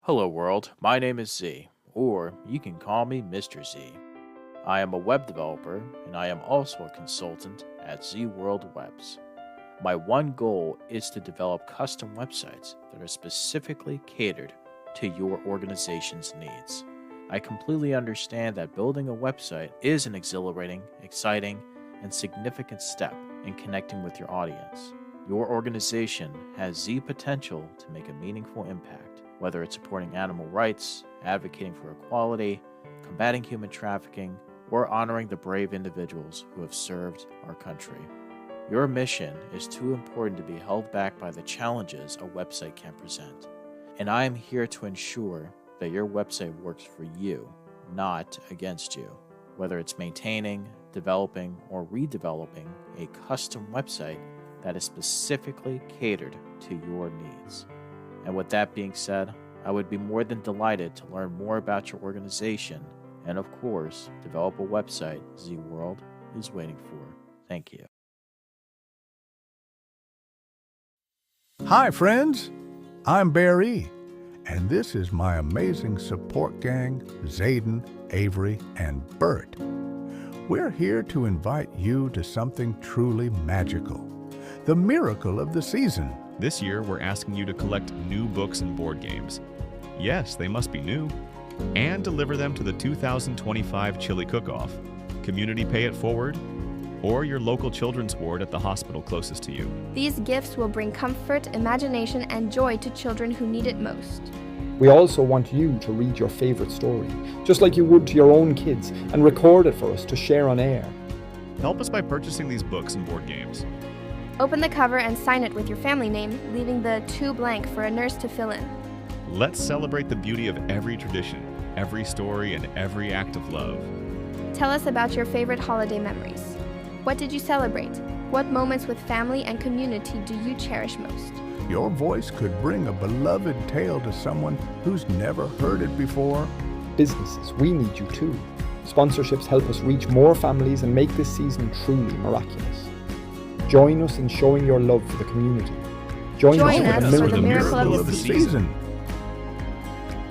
Hello, world. My name is Z, or you can call me Mr. Z. I am a web developer, and I am also a consultant at Z World Webs. My one goal is to develop custom websites that are specifically catered to your organization's needs. I completely understand that building a website is an exhilarating, exciting, and significant step in connecting with your audience. Your organization has Z potential to make a meaningful impact, whether it's supporting animal rights, advocating for equality, combating human trafficking, or honoring the brave individuals who have served our country. Your mission is too important to be held back by the challenges a website can present, and I am here to ensure that your website works for you, not against you. Whether it's maintaining, developing, or redeveloping a custom website that is specifically catered to your needs. And with that being said, I would be more than delighted to learn more about your organization and, of course, develop a website Z World is waiting for. Thank you. Hi, friends. I'm Barry, and this is my amazing support gang, Zayden, Avery, and Bert. We're here to invite you to something truly magical, the miracle of the season. This year, we're asking you to collect new books and board games. Yes, they must be new. And deliver them to the 2025 Chili Cook-Off, Community Pay It Forward, or your local children's ward at the hospital closest to you. These gifts will bring comfort, imagination, and joy to children who need it most. We also want you to read your favorite story, just like you would to your own kids, and record it for us to share on air. Help us by purchasing these books and board games. Open the cover and sign it with your family name, leaving the "to" blank for a nurse to fill in. Let's celebrate the beauty of every tradition, every story, and every act of love. Tell us about your favorite holiday memories. What did you celebrate? What moments with family and community do you cherish most? Your voice could bring a beloved tale to someone who's never heard it before. Businesses, we need you too. Sponsorships help us reach more families and make this season truly miraculous. Join us in showing your love for the community. Join us for the miracle of the season.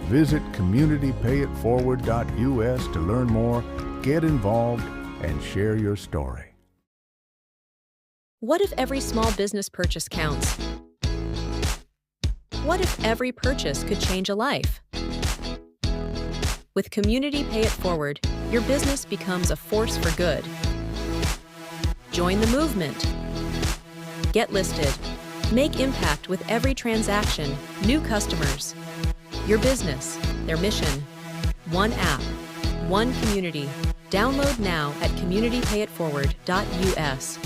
Visit communitypayitforward.us to learn more, get involved, and share your story. What if every small business purchase counts? What if every purchase could change a life? With Community Pay It Forward, your business becomes a force for good. Join the movement. Get listed. Make impact with every transaction. New customers. Your business, their mission. One app, one community. Download now at communitypayitforward.us.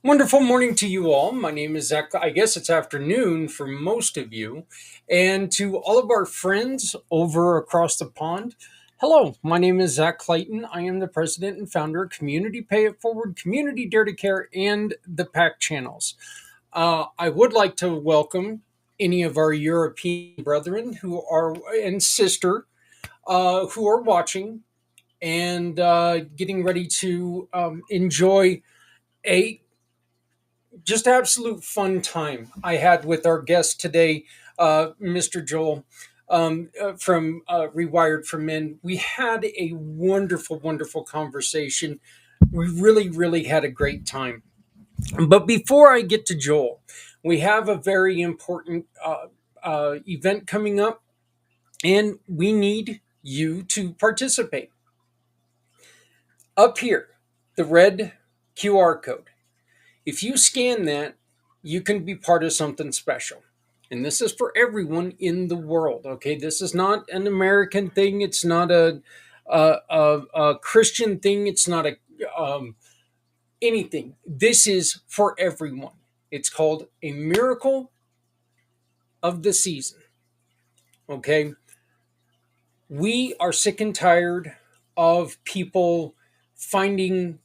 Wonderful morning to you all. My name is Zach. I guess it's afternoon for most of you. And to all of our friends over across the pond, hello. My name is Zak Clayton. I am the president and founder of Community Pay It Forward, Community Dare to Care, and the PAC channels. I would like to welcome any of our European brethren who are and sister who are watching and getting ready to enjoy a just absolute fun time I had with our guest today, Mr. Joel from Rewired for Men. We had a wonderful, wonderful conversation. We really, really had a great time. But before I get to Joel, we have a very important event coming up, and we need you to participate. Up here, the red QR code. If you scan that, you can be part of something special. And this is for everyone in the world. Okay, this is not an American thing. It's not a Christian thing. It's not a anything. This is for everyone. It's called a miracle of the season. Okay, we are sick and tired of people finding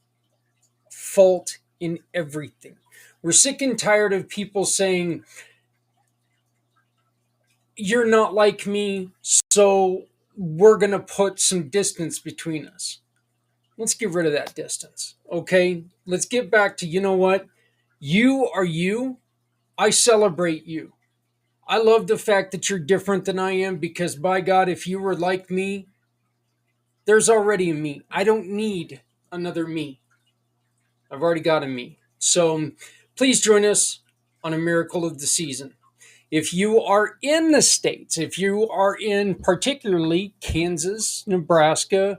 fault in everything. We're sick and tired of people saying, you're not like me, so we're going to put some distance between us. Let's get rid of that distance. Okay, let's get back to, you know what? You are you. I celebrate you. I love the fact that you're different than I am, because by God, if you were like me, there's already a me. I don't need another me. I've already got a me. So please join us on a miracle of the season. If you are in the States, if you are in particularly Kansas, Nebraska,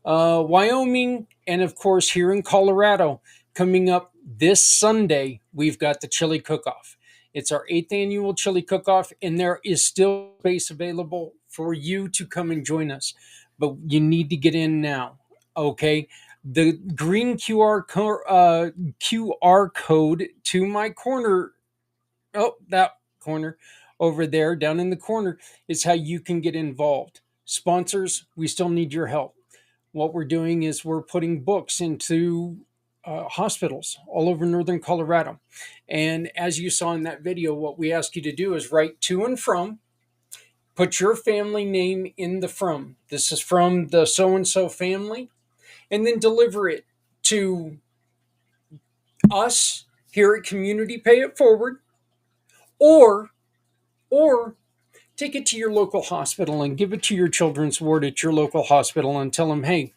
Wyoming, and of course here in Colorado, coming up this Sunday, we've got the chili cook-off. It's our 8th annual chili cook-off, and there is still space available for you to come and join us. But you need to get in now, okay? The green QR code to my corner, that corner over there, down in the corner, is how you can get involved. Sponsors, we still need your help. What we're doing is we're putting books into hospitals all over northern Colorado. And as you saw in that video, what we ask you to do is write to and from, put your family name in the from. This is from the so-and-so family, and then deliver it to us here at Community Pay It Forward, or take it to your local hospital and give it to your children's ward at your local hospital and tell them, hey,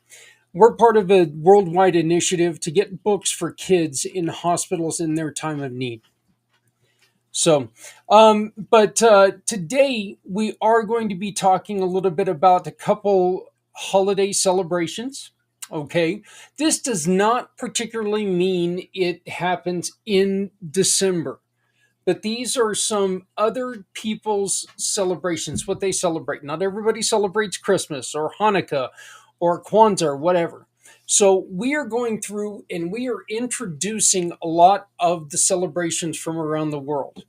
we're part of a worldwide initiative to get books for kids in hospitals in their time of need. So, but today we are going to be talking a little bit about a couple holiday celebrations. Okay, this does not particularly mean it happens in December, but these are some other people's celebrations, what they celebrate. Not everybody celebrates Christmas or Hanukkah or Kwanzaa or whatever. So we are going through and we are introducing a lot of the celebrations from around the world.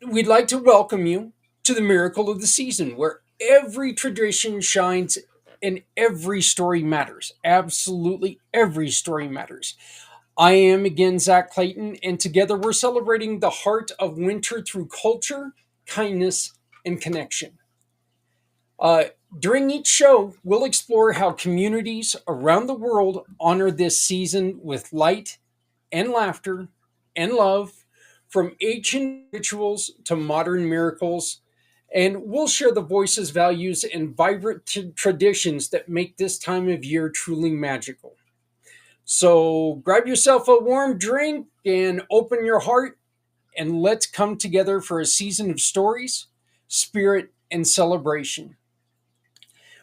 We'd like to welcome you to the miracle of the season, where every tradition shines and every story matters. Absolutely every story matters. I am again Zak Clayton, and together we're celebrating the heart of winter through culture, kindness, and connection. During each show, we'll explore how communities around the world honor this season with light and laughter and love, from ancient rituals to modern miracles. And we'll share the voices, values, and vibrant traditions that make this time of year truly magical. So grab yourself a warm drink and open your heart, and let's come together for a season of stories, spirit, and celebration.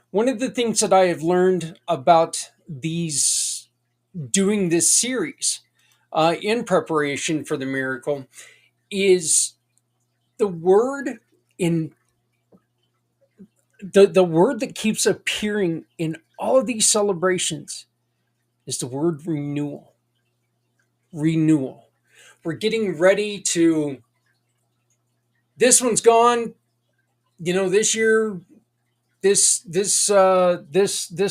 One of the things that I have learned about doing this series in preparation for the miracle is the word in the word that keeps appearing in all of these celebrations is the word renewal. Renewal. We're getting ready to, this one's gone, this year, this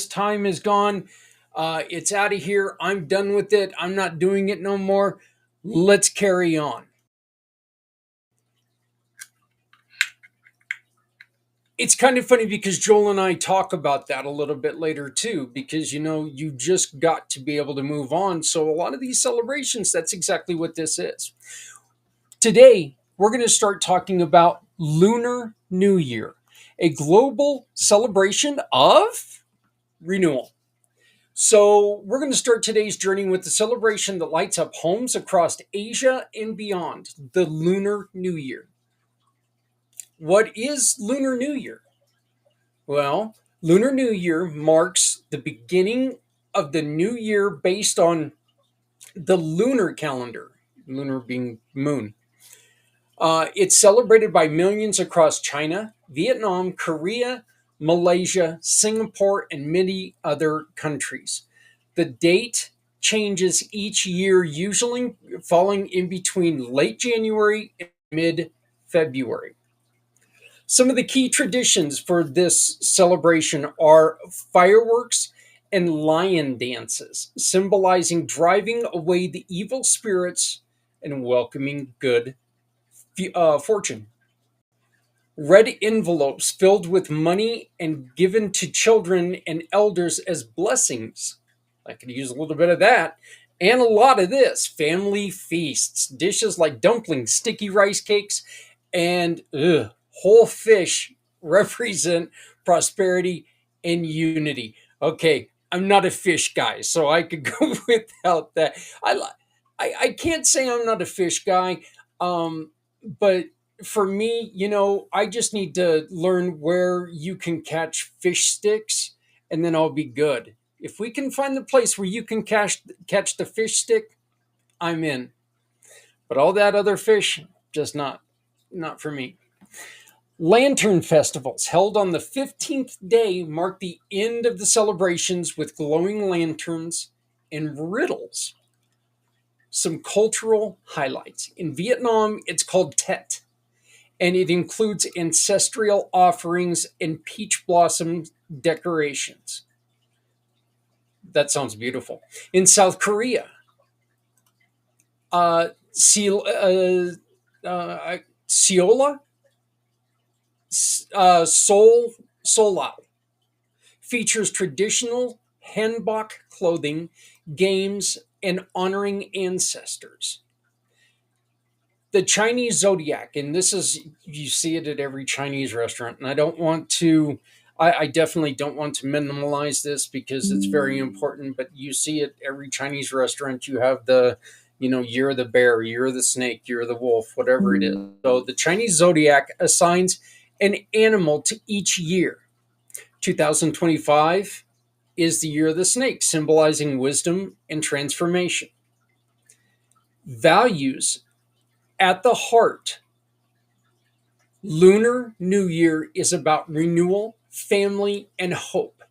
time is gone. It's out of here. I'm done with it. I'm not doing it no more. Let's carry on. It's kind of funny because Joel and I talk about that a little bit later too, because you just got to be able to move on. So a lot of these celebrations, that's exactly what this is. Today, we're going to start talking about Lunar New Year, a global celebration of renewal. So we're going to start today's journey with the celebration that lights up homes across Asia and beyond, the Lunar New Year. What is Lunar New Year? Well, Lunar New Year marks the beginning of the new year based on The lunar calendar, lunar being moon, it's celebrated by millions across China, Vietnam, Korea, Malaysia, Singapore, and many other countries. The date changes each year, usually falling in between late January and mid February. Some of the key traditions for this celebration are fireworks and lion dances, symbolizing driving away the evil spirits and welcoming good fortune. Red envelopes filled with money and given to children and elders as blessings. I could use a little bit of that. And a lot of this family feasts, dishes like dumplings, sticky rice cakes, and whole fish represent prosperity and unity. Okay, I'm not a fish guy, so I could go without that. I can't say I'm not a fish guy, but for me, I just need to learn where you can catch fish sticks, and then I'll be good. If we can find the place where you can catch the fish stick, I'm in. But all that other fish, just not for me. Lantern festivals held on the 15th day mark the end of the celebrations with glowing lanterns and riddles. Some cultural highlights. In Vietnam, it's called Tet, and it includes ancestral offerings and peach blossom decorations. That sounds beautiful. In South Korea, Seola, Solao features traditional hanbok clothing, games, and honoring ancestors. The Chinese zodiac, and this is, you see it at every Chinese restaurant, and I definitely don't want to minimalize this because it's very important, but you see it every Chinese restaurant. You have the, year of the bear, year of the snake, year of the wolf, whatever it is. So the Chinese zodiac assigns an animal to each year. 2025 is the year of the snake, symbolizing wisdom and transformation. Values at the heart. Lunar New Year is about renewal, family, and hope.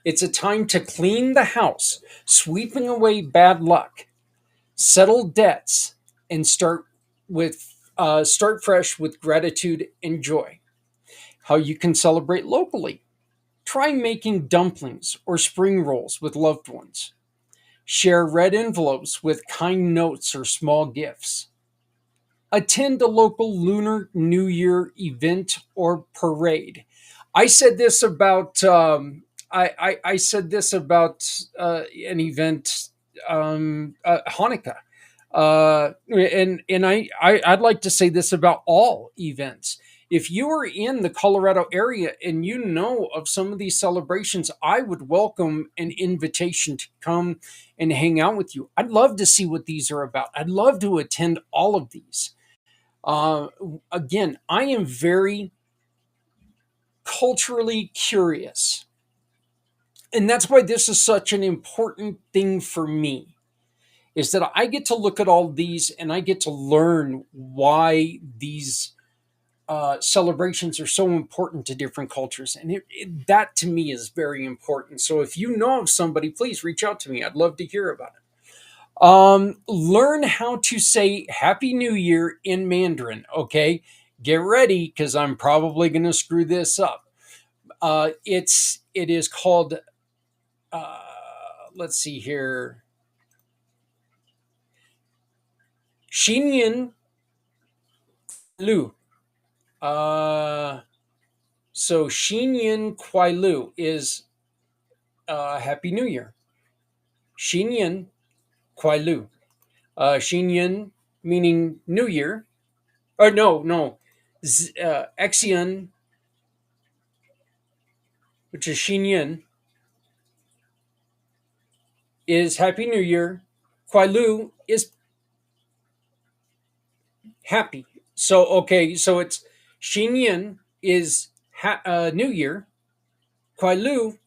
It's a time to clean the house, sweeping away bad luck, settle debts, and start fresh with gratitude and joy. How you can celebrate locally. Try making dumplings or spring rolls with loved ones. Share red envelopes with kind notes or small gifts. Attend a local Lunar New Year event or parade. I said this about I said this about an event, Hanukkah, and I'd like to say this about all events. If you are in the Colorado area and you know of some of these celebrations, I would welcome an invitation to come and hang out with you. I'd love to see what these are about. I'd love to attend all of these. Uh, Again, I am very culturally curious. And that's why this is such an important thing for me, is that I get to look at all these and I get to learn why these celebrations are so important to different cultures. And that to me is very important. So if you know of somebody, please reach out to me. I'd love to hear about it. Learn how to say Happy New Year in Mandarin. Okay, get ready because I'm probably going to screw this up. It is called. Let's see here. Xinyan Lu. So Xinyan Kuai Lu is Happy New Year. Xinyan Kuai Lu. Xinyan meaning New Year. Or no. Xian, which is Xinyan, is Happy New Year. Kuai Lu is happy. So, okay, so it's Xinyan is New Year. Kuai Lu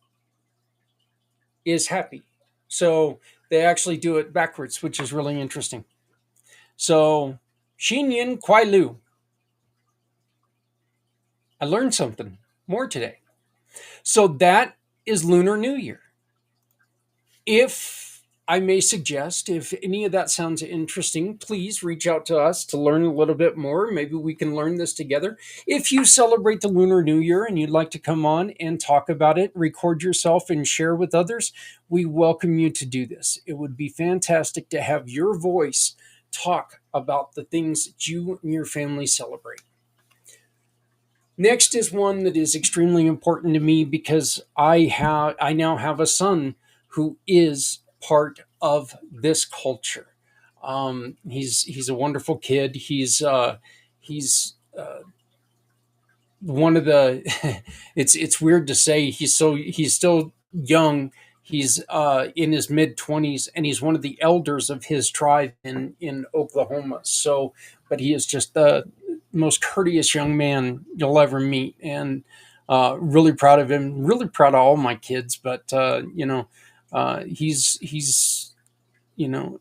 is happy. So They actually do it backwards, which is really interesting. So, Xin Yin Kuai Lu. I learned something more today. So, that is Lunar New Year. If I may suggest, if any of that sounds interesting, please reach out to us to learn a little bit more. Maybe we can learn this together. If you celebrate the Lunar New Year and you'd like to come on and talk about it, record yourself and share with others, we welcome you to do this. It would be fantastic to have your voice talk about the things that you and your family celebrate. Next is one that is extremely important to me because I now have a son who is part of this culture. He's a wonderful kid. He's one of the. It's weird to say he's still young. He's in his mid-20s, and he's one of the elders of his tribe in Oklahoma. So, but he is just the most courteous young man you'll ever meet, and really proud of him. Really proud of all my kids, but he's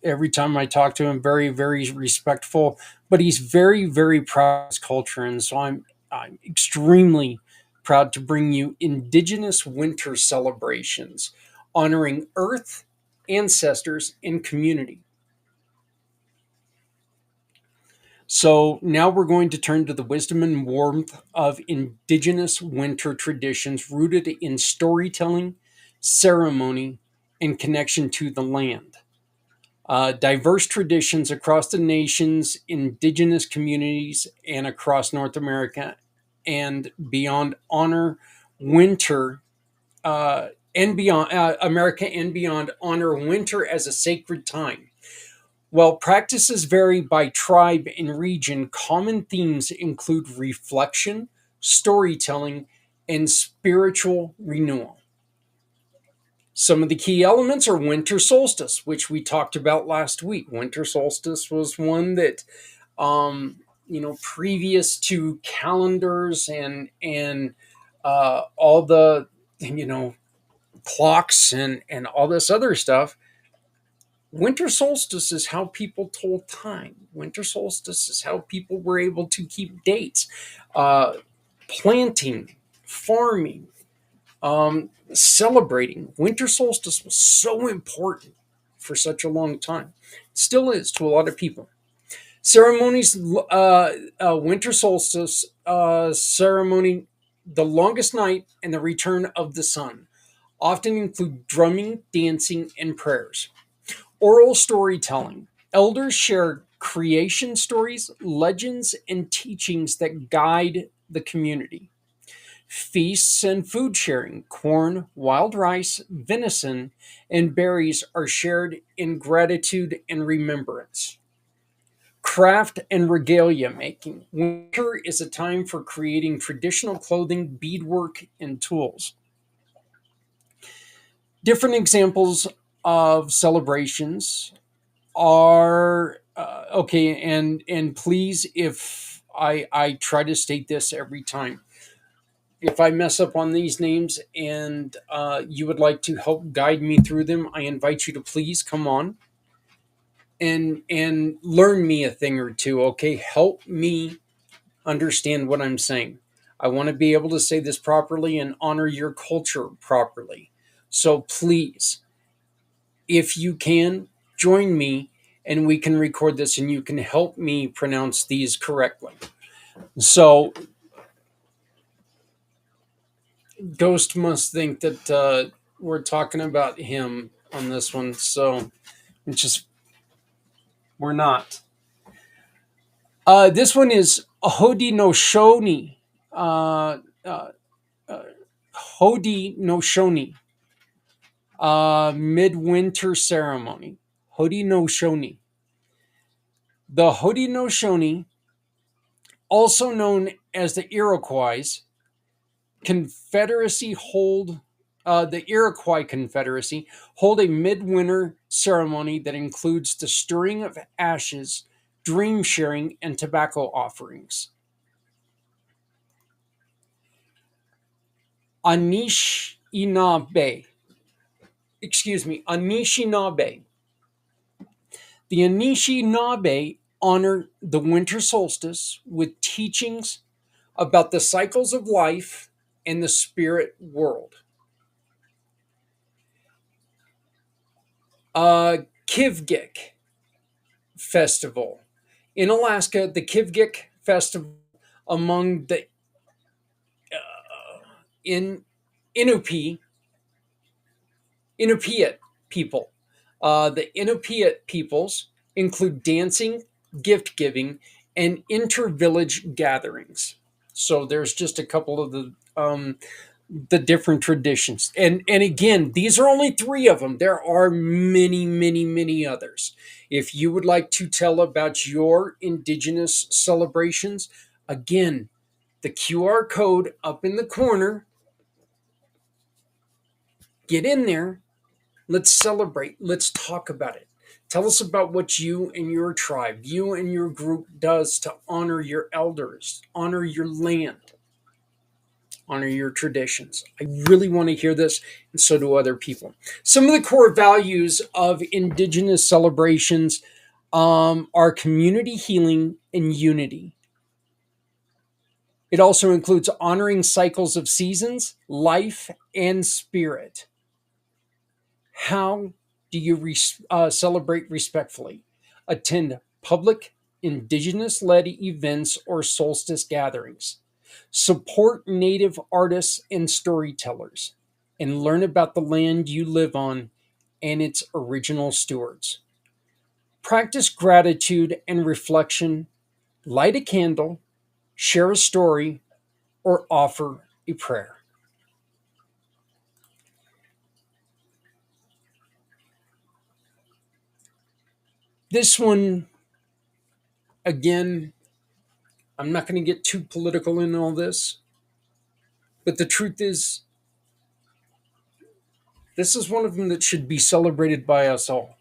every time I talk to him, very very respectful, but he's very very proud of his culture, and so I'm extremely proud to bring you Indigenous winter celebrations, honoring Earth, ancestors, and community. So now we're going to turn to the wisdom and warmth of Indigenous winter traditions rooted in storytelling, ceremony, and connection to the land. Diverse traditions across the nation's Indigenous communities and across North America and beyond honor winter and beyond America and beyond honor winter as a sacred time. While practices vary by tribe and region, common themes include reflection, storytelling, and spiritual renewal. Some of the key elements are winter solstice, which we talked about last week. Winter solstice was one that, previous to calendars and all the clocks and all this other stuff. Winter solstice is how people told time. Winter solstice is how people were able to keep dates. Planting, farming, celebrating. Winter solstice was so important for such a long time. Still is to a lot of people. Ceremonies, winter solstice ceremony, the longest night and the return of the sun, often include drumming, dancing, and prayers. Oral storytelling. Elders share creation stories, legends, and teachings that guide the community. Feasts and food sharing. Corn, wild rice, venison, and berries are shared in gratitude and remembrance. Craft and regalia making. Winter is a time for creating traditional clothing, beadwork, and tools. Different examples of celebrations are okay, and please, if I try to state this every time, if I mess up on these names and you would like to help guide me through them, I invite you to please come on and learn me a thing or two. Okay, help me understand what I'm saying. I want to be able to say this properly and honor your culture properly. So please, if you can, join me and we can record this and you can help me pronounce these correctly. So, Ghost must think that we're talking about him on this one. So, it's just, we're not. This one is Haudenosaunee. Uh, uh, Haudenosaunee Midwinter Ceremony. Haudenosaunee. The Haudenosaunee, also known as the Iroquois Confederacy hold a midwinter ceremony that includes the stirring of ashes, dream sharing, and tobacco offerings. Anishinaabe. The Anishinaabe honor the winter solstice with teachings about the cycles of life and the spirit world. Kivgiq Festival. In Alaska, the Kivgiq Festival among the Inupiat people. The Inupiat peoples include dancing, gift giving, and inter-village gatherings. So there's just a couple of the different traditions. And again, these are only 3 of them. There are many, many, many others. If you would like to tell about your Indigenous celebrations, again, the QR code up in the corner, get in there. Let's celebrate. Let's talk about it. Tell us about what you and your tribe, you and your group does to honor your elders, honor your land, honor your traditions. I really want to hear this, and so do other people. Some of the core values of Indigenous celebrations are community healing and unity. It also includes honoring cycles of seasons, life, and spirit. How do you celebrate respectfully? Attend public Indigenous-led events or solstice gatherings. Support Native artists and storytellers, and learn about the land you live on and its original stewards. Practice gratitude and reflection. Light a candle, share a story, or offer a prayer. This one, again, I'm not going to get too political in all this, but the truth is, this is one of them that should be celebrated by us all.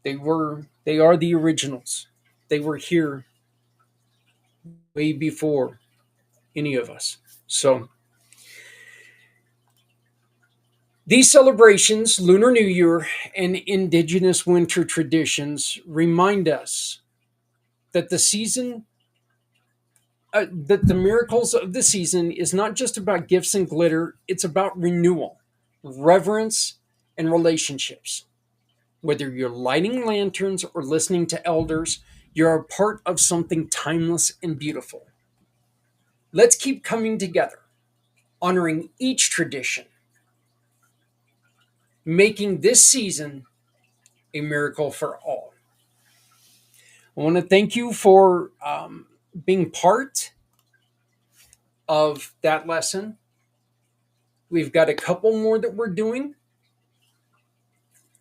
They are the originals. They were here way before any of us. So, these celebrations, Lunar New Year and Indigenous winter traditions, remind us that that the miracles of the season is not just about gifts and glitter, it's about renewal, reverence, and relationships. Whether you're lighting lanterns or listening to elders, you're a part of something timeless and beautiful. Let's keep coming together, honoring each tradition, making this season a miracle for all. I want to thank you for being part of that lesson. We've got a couple more that we're doing,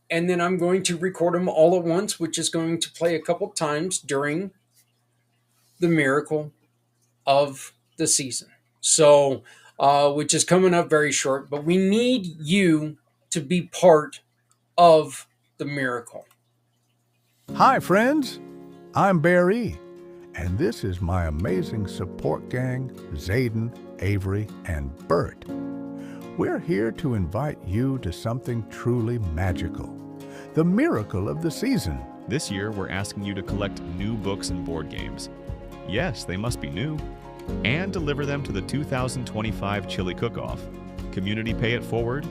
and then I'm going to record them all at once, which is going to play a couple times during the miracle of the season. So, which is coming up very short, but we need you to be part of the miracle. Hi, friends. I'm Barry, and this is my amazing support gang, Zayden, Avery, and Bert. We're here to invite you to something truly magical, the miracle of the season. This year, we're asking you to collect new books and board games. Yes, they must be new. And deliver them to the 2025 Chili Cook-Off, Community Pay It Forward,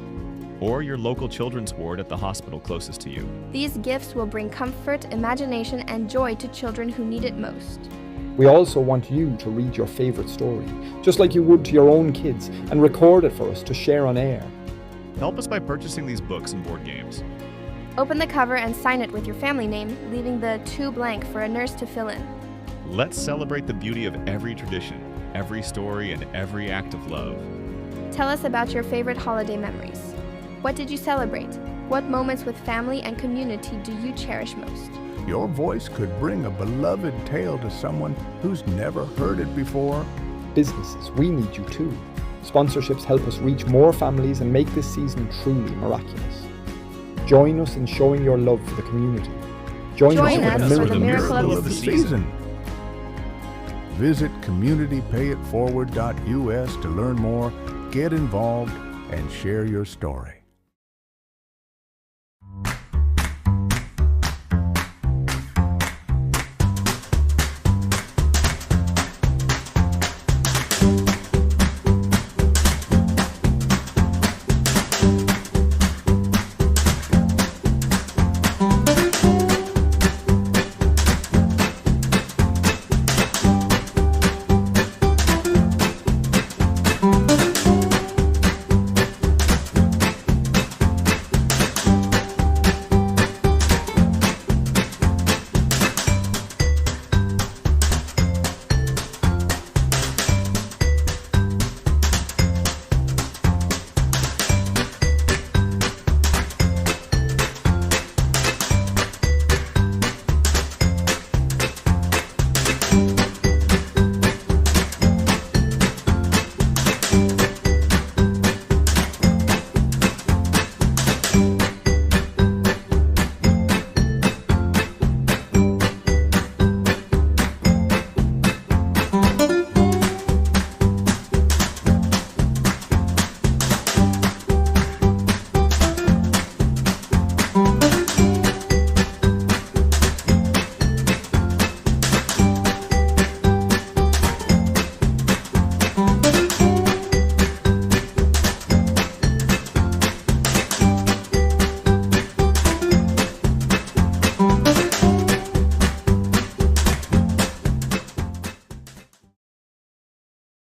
or your local children's ward at the hospital closest to you. These gifts will bring comfort, imagination, and joy to children who need it most. We also want you to read your favorite story, just like you would to your own kids, and record it for us to share on air. Help us by purchasing these books and board games. Open the cover and sign it with your family name, leaving the 2 blank for a nurse to fill in. Let's celebrate the beauty of every tradition, every story, and every act of love. Tell us about your favorite holiday memories. What did you celebrate? What moments with family and community do you cherish most? Your voice could bring a beloved tale to someone who's never heard it before. Businesses, we need you too. Sponsorships help us reach more families and make this season truly miraculous. Join us in showing your love for the community. Join us for the miracle of the season. Visit communitypayitforward.us to learn more, get involved, and share your story.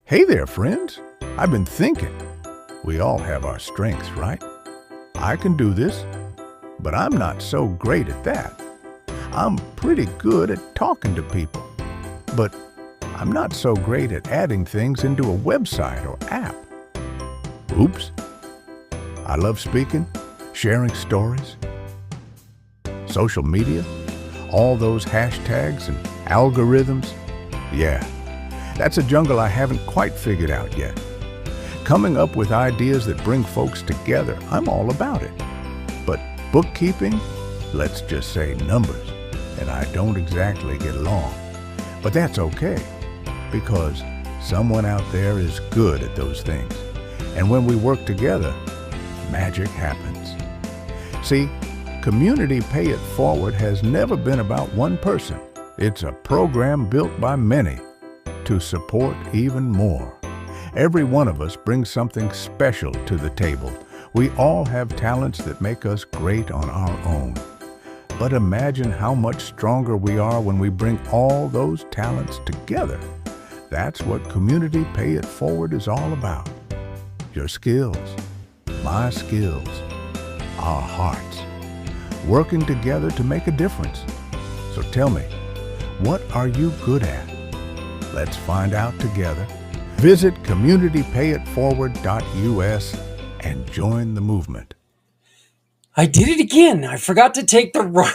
Hey there, friends. I've been thinking. We all have our strengths, right? I can do this, but I'm not so great at that. I'm pretty good at talking to people, but I'm not so great at adding things into a website or app. Oops. I love speaking, sharing stories, social media, all those hashtags and algorithms. Yeah, that's a jungle I haven't quite figured out yet. Coming up with ideas that bring folks together, I'm all about it. But bookkeeping, let's just say numbers, and I don't exactly get along. But that's okay, because someone out there is good at those things. And when we work together, magic happens. See, Community Pay It Forward has never been about one person. It's a program built by many to support even more. Every one of us brings something special to the table. We all have talents that make us great on our own. But imagine how much stronger we are when we bring all those talents together. That's what Community Pay It Forward is all about. Your skills, my skills, our hearts, working together to make a difference. So tell me, what are you good at? Let's find out together. Visit communitypayitforward.us and join the movement. I did it again. I forgot to take the right.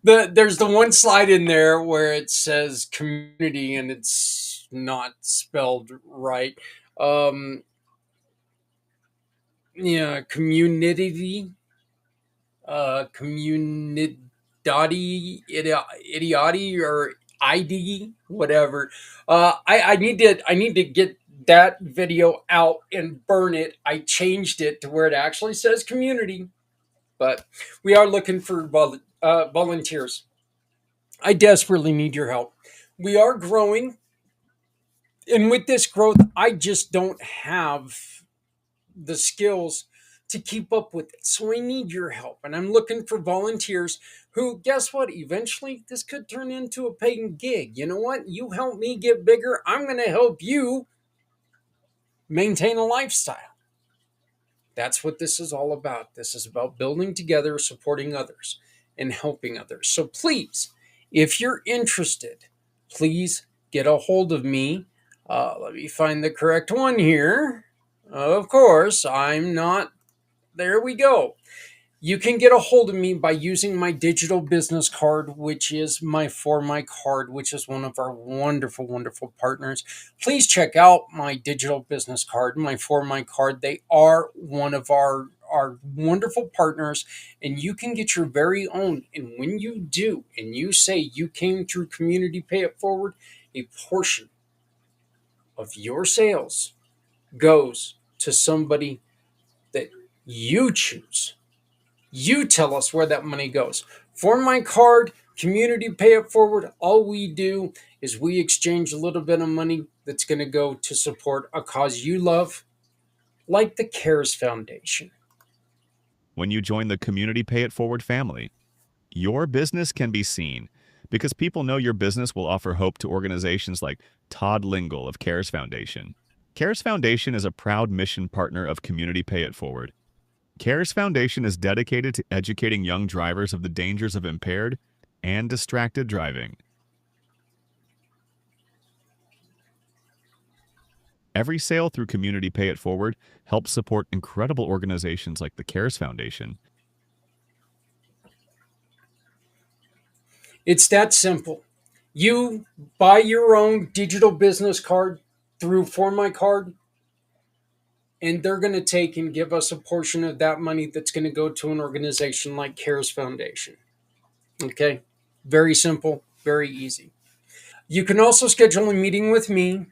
There's the one slide in there where it says community and it's not spelled right. Um, yeah, community, communidati, idioti, or ID, whatever. I need to get that video out and burn it. I changed it to where it actually says community, but we are looking for volunteers. I desperately need your help. We are growing, and with this growth, I just don't have the skills to keep up with it. So I need your help. And I'm looking for volunteers who, guess what? Eventually, this could turn into a paying gig. You know what? You help me get bigger. I'm going to help you maintain a lifestyle. That's what this is all about. This is about building together, supporting others, and helping others. So please, if you're interested, please get a hold of me. Let me find the correct one here. Of course, I'm not. There we go. You can get a hold of me by using my digital business card, which is my For My card, which is one of our wonderful, wonderful partners. Please check out my digital business card, my For My card. They are one of our wonderful partners, and you can get your very own. And when you do, and you say you came through Community Pay It Forward, a portion of your sales goes to somebody that you choose. You tell us where that money goes. For my card, Community Pay It Forward, all we do is we exchange a little bit of money that's going to go to support a cause you love, like the CARES Foundation. When you join the Community Pay It Forward family, your business can be seen because people know your business will offer hope to organizations like Todd Lingle of CARES Foundation. CARES Foundation is a proud mission partner of Community Pay It Forward. CARES Foundation is dedicated to educating young drivers of the dangers of impaired and distracted driving. Every sale through Community Pay It Forward helps support incredible organizations like the CARES Foundation. It's that simple. You buy your own digital business card through For My card, and they're going to take and give us a portion of that money that's going to go to an organization like CARES Foundation. Okay? Very simple, very easy. You can also schedule a meeting with me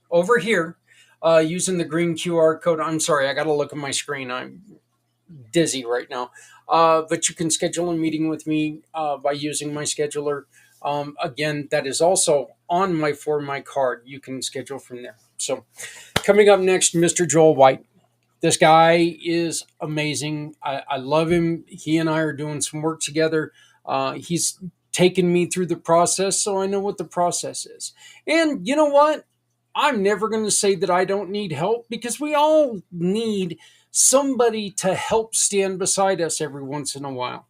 over here using the green QR code. I'm sorry, I got to look at my screen. I'm dizzy right now. But you can schedule a meeting with me by using my scheduler. Again, that is also on my For My card. You can schedule from there. So, coming up next, Mr. Joel White. This guy is amazing. I love him. He and I are doing some work together. He's taken me through the process, so I know what the process is. And you know what? I'm never going to say that I don't need help, because we all need somebody to help stand beside us every once in a while.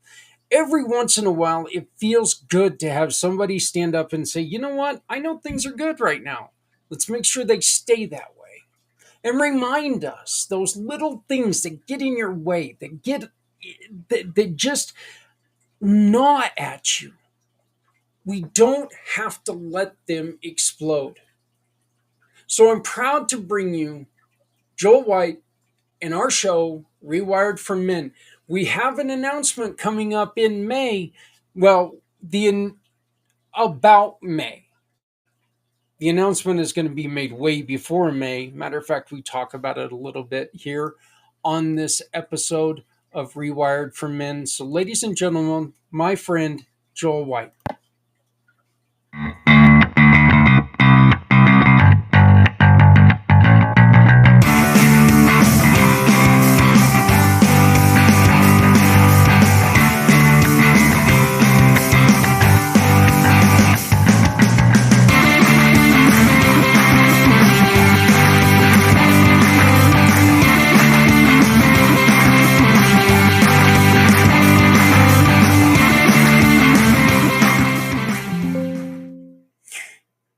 Every once in a while, it feels good to have somebody stand up and say, you know what? I know things are good right now. Let's make sure they stay that way. And remind us those little things that get in your way, that just gnaw at you. We don't have to let them explode. So I'm proud to bring you Joel White and our show, Rewired for Men. We have an announcement coming up in May. Well, about May. The announcement is going to be made way before May. Matter of fact, we talk about it a little bit here on this episode of Rewired for Men. So, ladies and gentlemen, my friend Joel White.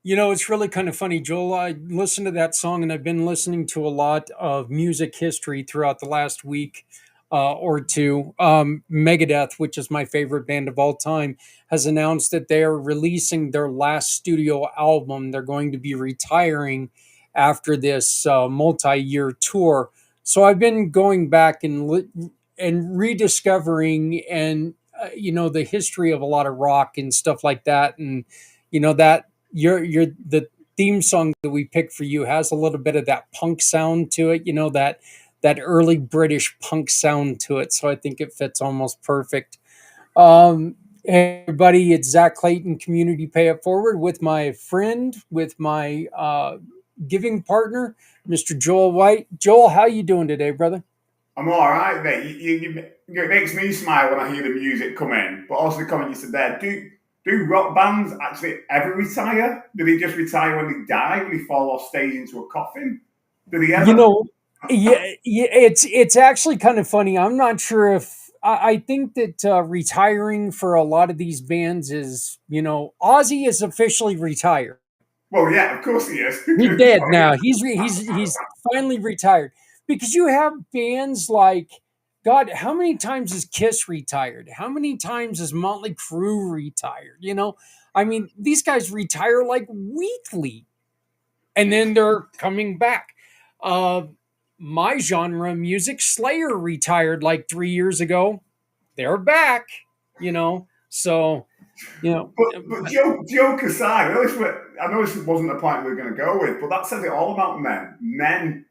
You know, it's really kind of funny, Joel. I listened to that song, and I've been listening to a lot of music history throughout the last week or two. Megadeth, which is my favorite band of all time, has announced that they are releasing their last studio album. They're going to be retiring after this multi-year tour. So I've been going back and rediscovering the history of a lot of rock and stuff like that, and that your the theme song that we picked for you has a little bit of that punk sound to it, that early British punk sound to it. So I think it fits almost perfect. Hey everybody, it's Zak Clayton, Community Pay It Forward, with my friend, with my giving partner, Mr. Joel White. Joel, how you doing today, brother? I'm all right, mate. It makes me smile when I hear the music come in. But also the comment you said there, do rock bands actually ever retire? Do they just retire when they die, when they fall off stage into a coffin? Do they ever? It's actually kind of funny. I'm not sure if I think that retiring for a lot of these bands is, Ozzy is officially retired. Well, yeah, of course he is. He's dead now. He's finally retired, because you have bands like, God, how many times is Kiss retired? How many times is Motley Crue retired? I mean, these guys retire like weekly, and then they're coming back. My genre of music, Slayer retired like 3 years ago. They're back, So, But joke aside, I know this wasn't the point we were going to go with, but that says it all about men. Men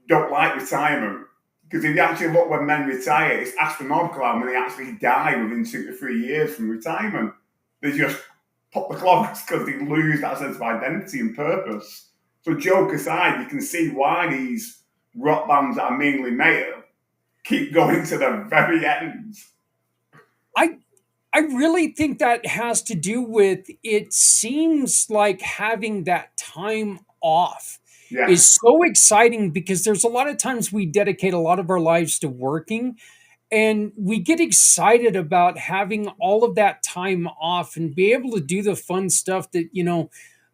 don't like retirement, because if you actually look when men retire, it's astronomical how many actually die within 2 to 3 years from retirement. They just pop the clogs because they lose that sense of identity and purpose. So joke aside, you can see why these rock bands that are mainly male keep going to the very end. I really think that has to do with, it seems like having that time off is so exciting, because there's a lot of times we dedicate a lot of our lives to working, and we get excited about having all of that time off and be able to do the fun stuff that,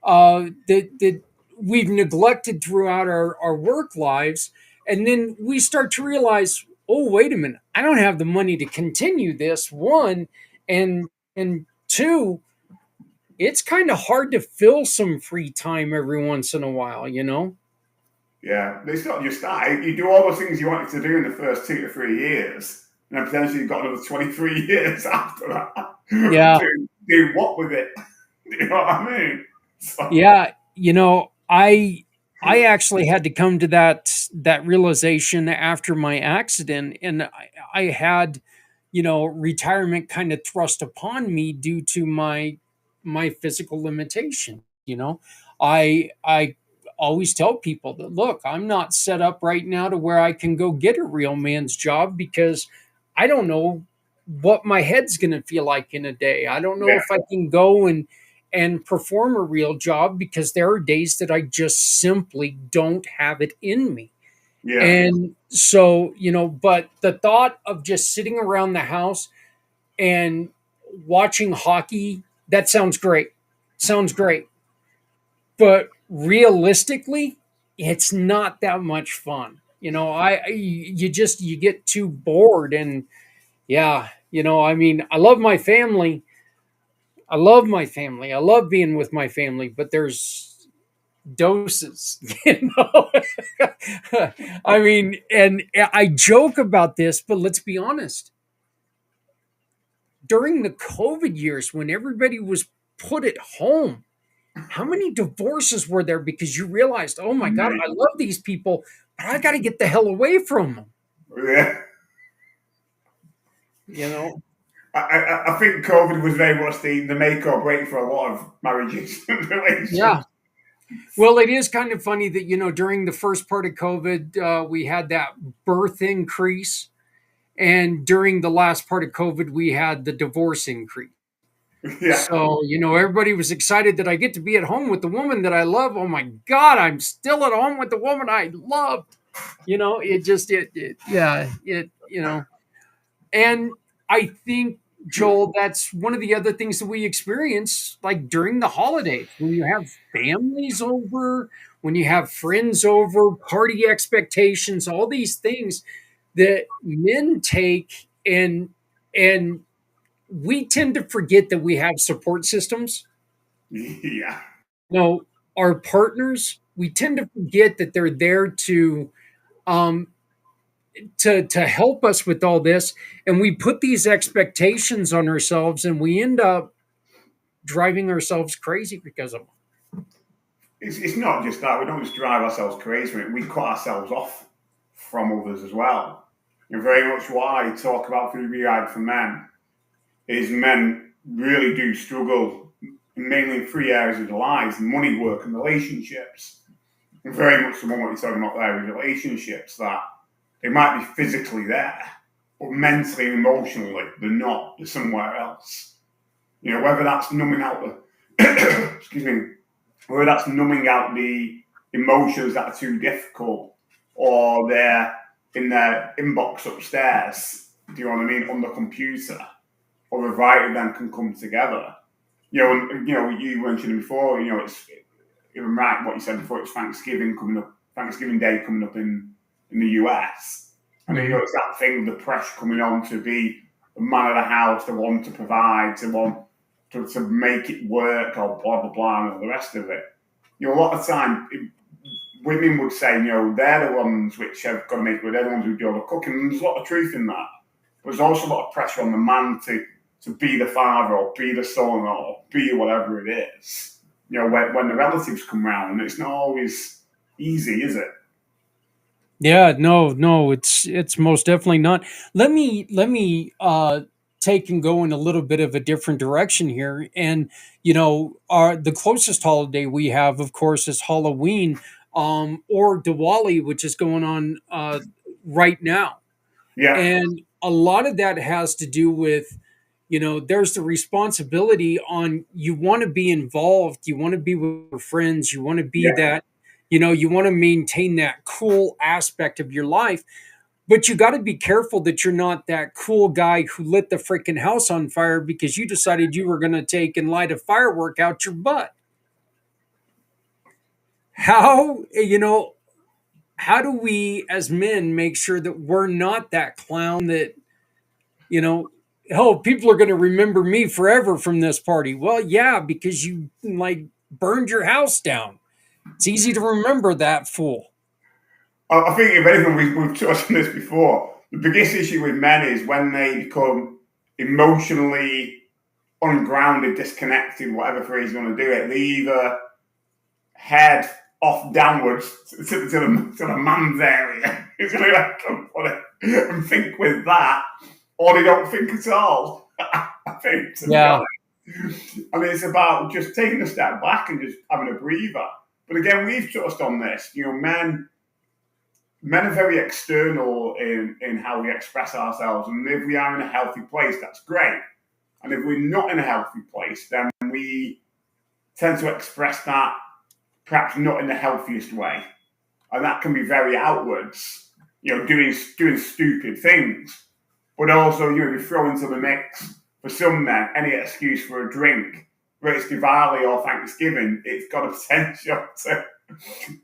that we've neglected throughout our work lives. And then we start to realize, oh, wait a minute, I don't have the money to continue this, one. And two, it's kind of hard to fill some free time every once in a while, Yeah, it's not just that. You do all the things you wanted to do in the first 2 to 3 years, and then potentially you've got another 23 years after that. Yeah. Do what with it? You know what I mean? So. Yeah, I actually had to come to that realization after my accident, and I had retirement kind of thrust upon me due to my physical limitation. I always tell people that, look, I'm not set up right now to where I can go get a real man's job, because I don't know what my head's going to feel like in a day. I don't know Yeah. if I can go and perform a real job, because there are days that I just simply don't have it in me. Yeah. And so, but the thought of just sitting around the house and watching hockey, that sounds great. Sounds great. But realistically, it's not that much fun. You get too bored. And yeah, I mean, I love my family. I love my family. I love being with my family, but there's doses, I mean, and I joke about this, but let's be honest. During the COVID years, when everybody was put at home, how many divorces were there because you realized, oh my God, I love these people, but I got to get the hell away from them? Yeah. You know? I think COVID was very much the make or break for a lot of marriages and relationships. Yeah. Well, it is kind of funny that, during the first part of COVID, we had that birth increase. And during the last part of COVID, we had the divorce increase. Yeah. So, everybody was excited that I get to be at home with the woman that I love. Oh my God, I'm still at home with the woman I loved. And I think, Joel, that's one of the other things that we experience, like during the holidays, when you have families over, when you have friends over, party expectations, all these things that men take, and we tend to forget that we have support systems. Yeah. No, our partners, we tend to forget that they're there um, to help us with all this, and we put these expectations on ourselves, and we end up driving ourselves crazy because of them. It's not just that. We don't just drive ourselves crazy with it. We cut ourselves off from others as well. And very much why I talk about Food Rehab for Men is men really do struggle mainly in 3 areas of their lives: money, work, and relationships. And very much the one what you're talking about there with relationships, that they might be physically there, but mentally and emotionally they're not. They're somewhere else. Whether that's numbing out the excuse me, whether that's numbing out the emotions that are too difficult, or they're in their inbox upstairs, do you know what I mean, on the computer, or a variety of them can come together. You mentioned before, it's even right what you said before, it's Thanksgiving Day coming up in the US. And it's that thing, the pressure coming on to be the man of the house, the one to provide, to want to make it work, or blah, blah, blah, and all the rest of it. A lot of time, women would say, they're the ones which have got to make it, they're the ones who do all the cooking. And there's a lot of truth in that. But there's also a lot of pressure on the man to be the father, or be the son, or be whatever it is. When the relatives come round, and it's not always easy, is it? Yeah, no, it's most definitely not. Let me take and go in a little bit of a different direction here. And the closest holiday we have, of course, is Halloween, or Diwali, which is going on right now. Yeah. And a lot of that has to do with, there's the responsibility on, you want to be involved, you want to be with your friends, you want to be that, you want to maintain that cool aspect of your life. But you got to be careful that you're not that cool guy who lit the freaking house on fire because you decided you were going to take and light a firework out your butt. How do we as men make sure that we're not that clown that, people are going to remember me forever from this party? Well, yeah, because you burned your house down. It's easy to remember that fool. I think if anything, we've touched on this before. The biggest issue with men is when they become emotionally ungrounded, disconnected, whatever phrase you want to do it. They either head off downwards to the man's area. It's going to come on it and think with that, or they don't think at all. I think. Yeah. And it's about just taking a step back and just having a breather. But again, we've touched on this. Men men are very external in how we express ourselves, and if we are in a healthy place, that's great. And if we're not in a healthy place, then we tend to express that perhaps not in the healthiest way, and that can be very outwards, doing stupid things, but also you throw into the mix for some men any excuse for a drink, whether it's Diwali or Thanksgiving, it's got a potential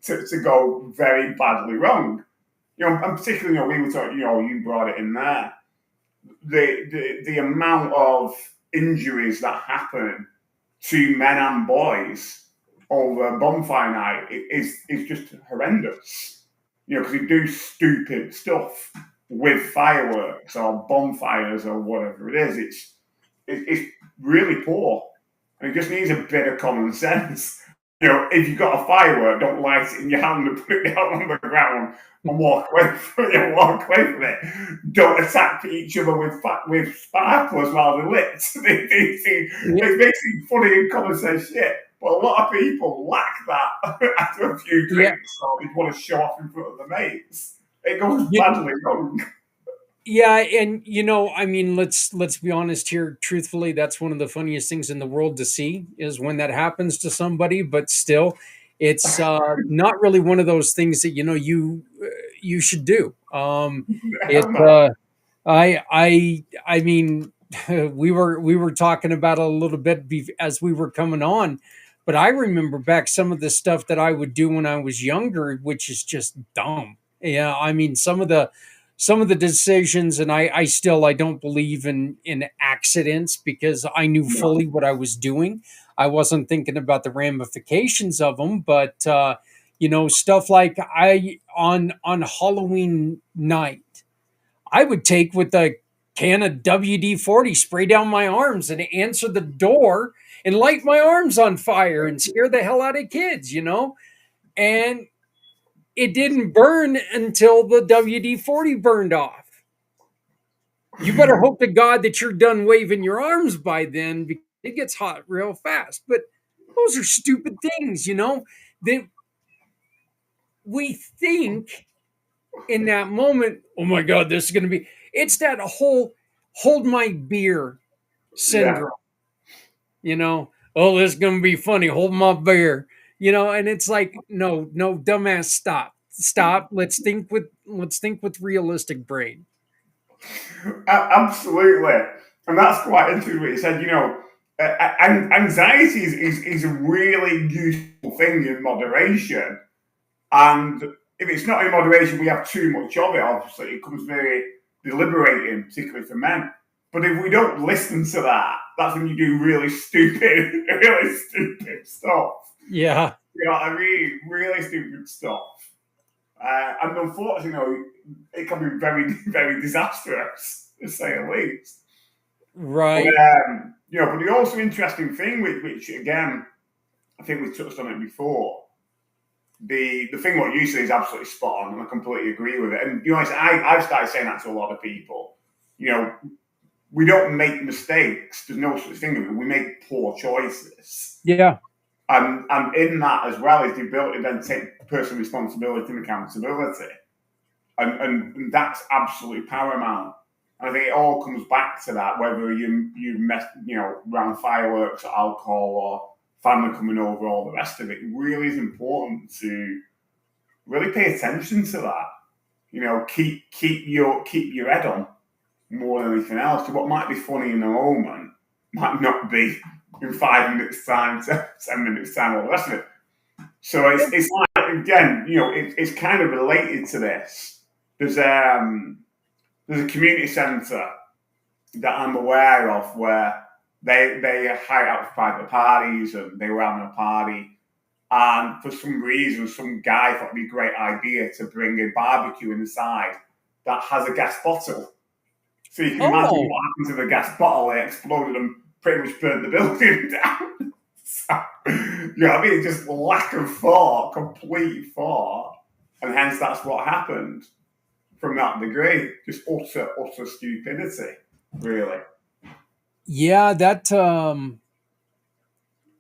to go very badly wrong. And particularly, we were talking, you brought it in there. The amount of injuries that happen to men and boys over bonfire night is just horrendous. Because you do stupid stuff with fireworks or bonfires or whatever it is. It's really poor, and it just needs a bit of common sense. If you've got a firework, don't light it in your hand and put it down on the ground and walk away from it. Don't attack each other with sparklers while they're lit. It's basically funny and common sense shit. But a lot of people lack that after a few drinks, or they want to show off in front of their mates. It goes badly wrong. Yeah, and let's be honest here. Truthfully, that's one of the funniest things in the world to see is when that happens to somebody. But still, it's not really one of those things that you should do. I mean, we were talking about it a little bit as we were coming on, but I remember back some of the stuff that I would do when I was younger, which is just dumb. Yeah, I mean some of the decisions, and I don't believe in accidents because I knew fully what I was doing. I wasn't thinking about the ramifications of them, but stuff like on Halloween night, I would take with a can of WD-40, spray down my arms and answer the door and light my arms on fire and scare the hell out of kids, and it didn't burn until the WD-40 burned off. You better hope to God that you're done waving your arms by then, because it gets hot real fast. But those are stupid things, that we think in that moment, oh my God, this is going to be, it's that whole hold my beer syndrome, oh, this is going to be funny, hold my beer, and it's like, no, dumbass, stop. Let's think with realistic brain. Absolutely. And that's quite interesting what you said. Anxiety is a really useful thing in moderation. And if it's not in moderation, we have too much of it, obviously. It becomes very deliberating, particularly for men. But if we don't listen to that, that's when you do really stupid stuff. Yeah. You know what I mean? Really stupid stuff. And unfortunately, it can be very, very disastrous, to say the least. Right. But the also interesting thing, which again, I think we touched on it before, the thing what you say is absolutely spot on, and I completely agree with it. And I've started saying that to a lot of people. We don't make mistakes. There's no such thing. We make poor choices. Yeah. And in that as well is the ability to then take personal responsibility and accountability. And that's absolutely paramount. And I think it all comes back to that, whether you around fireworks or alcohol or family coming over, all the rest of it. It really is important to really pay attention to that. Keep your head on more than anything else. What might be funny in the moment might not be in 5 minutes time, 10 minutes time, all the rest of it. So it's like, again, it's kind of related to this. There's a community centre that I'm aware of where they hire out for private parties, and they were having a party, and for some reason some guy thought it'd be a great idea to bring a barbecue inside that has a gas bottle. So you can imagine what happened to the gas bottle. It exploded and pretty much burnt the building down. So, just lack of thought, complete thought, and hence that's what happened from that degree. Just utter stupidity, really. Yeah, that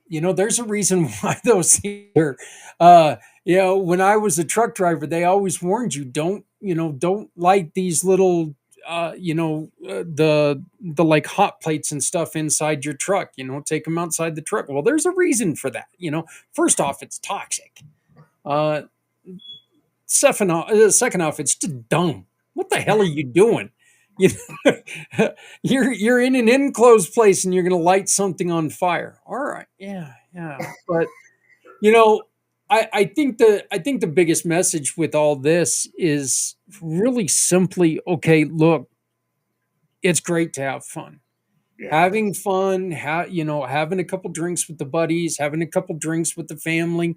there's a reason why those things are when I was a truck driver, they always warned you, don't light these little, the like hot plates and stuff inside your truck, take them outside the truck. Well, there's a reason for that. First off, it's toxic. Uh, second off, it's just dumb. What the hell are you doing? You you're in an enclosed place and you're going to light something on fire. All right, yeah, but you know, I think the biggest message with all this is really simply, okay, look, it's great to have fun. Yeah. Having fun, having a couple drinks with the buddies, having a couple drinks with the family,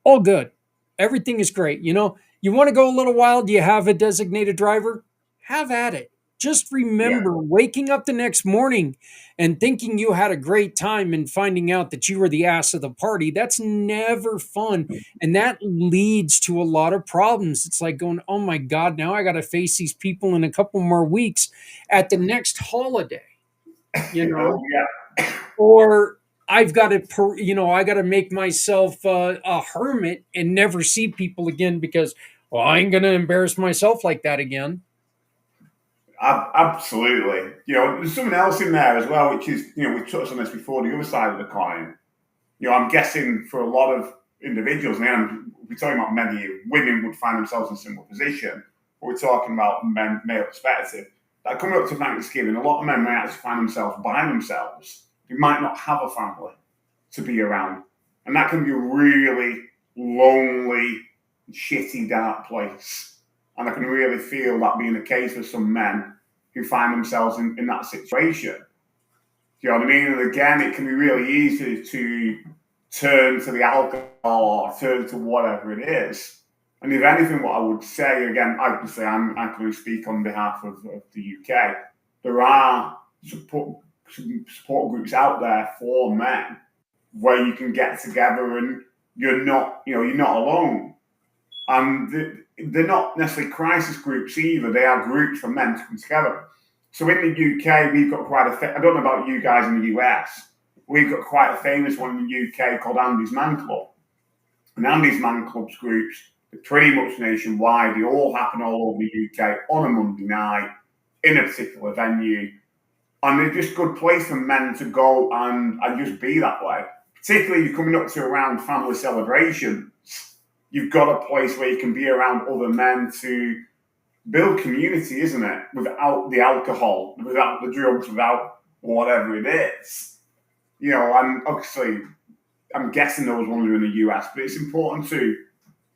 all good. Everything is great. You want to go a little wild, do you have a designated driver? Have at it. Just remember waking up the next morning and thinking you had a great time and finding out that you were the ass of the party. That's never fun. And that leads to a lot of problems. It's like going, oh my God, now I got to face these people in a couple more weeks at the next holiday, Yeah. or I've got to, I got to make myself a hermit and never see people again because, well, I ain't going to embarrass myself like that again. Absolutely. There's something else in there as well, which is, we touched on this before, the other side of the coin. I'm guessing for a lot of individuals, and we're talking about many women would find themselves in a similar position, but we're talking about male perspective. That coming up to Thanksgiving, a lot of men may actually find themselves by themselves. They might not have a family to be around. And that can be a really lonely, shitty, dark place. And I can really feel that being the case for some men who find themselves in that situation. Do you know what I mean? And again, it can be really easy to turn to the alcohol or turn to whatever it is. And if anything, what I would say, again, obviously I can only speak on behalf of the UK, there are support groups out there for men where you can get together and you're not alone. And they're not necessarily crisis groups either. They are groups for men to come together. So in the UK, we've got quite I don't know about you guys in the US, we've got quite a famous one in the UK called Andy's Man Club. And Andy's Man Club's groups are pretty much nationwide. They all happen all over the UK on a Monday night in a particular venue. And they're just a good place for men to go and just be that way. Particularly if you're coming up to around family celebrations. You've got a place where you can be around other men to build community, isn't it? Without the alcohol, without the drugs, without whatever it is. And obviously, I'm guessing those ones are in the US, but it's important to,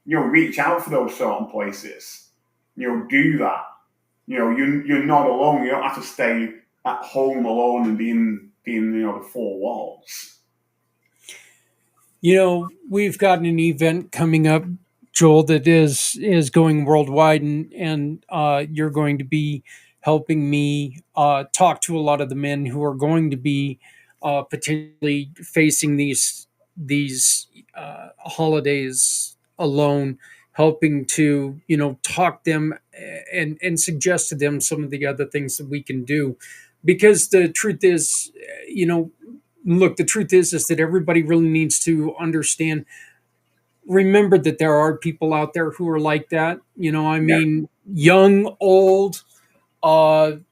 reach out for those sort of places. Do that. You're not alone. You don't have to stay at home alone and being the four walls. We've got an event coming up, Joel, that is going worldwide, and you're going to be helping me talk to a lot of the men who are going to be potentially facing these holidays alone, helping to talk them and suggest to them some of the other things that we can do, because the truth is, look, the truth is that everybody really needs to understand. Remember that there are people out there who are like that. Young, old,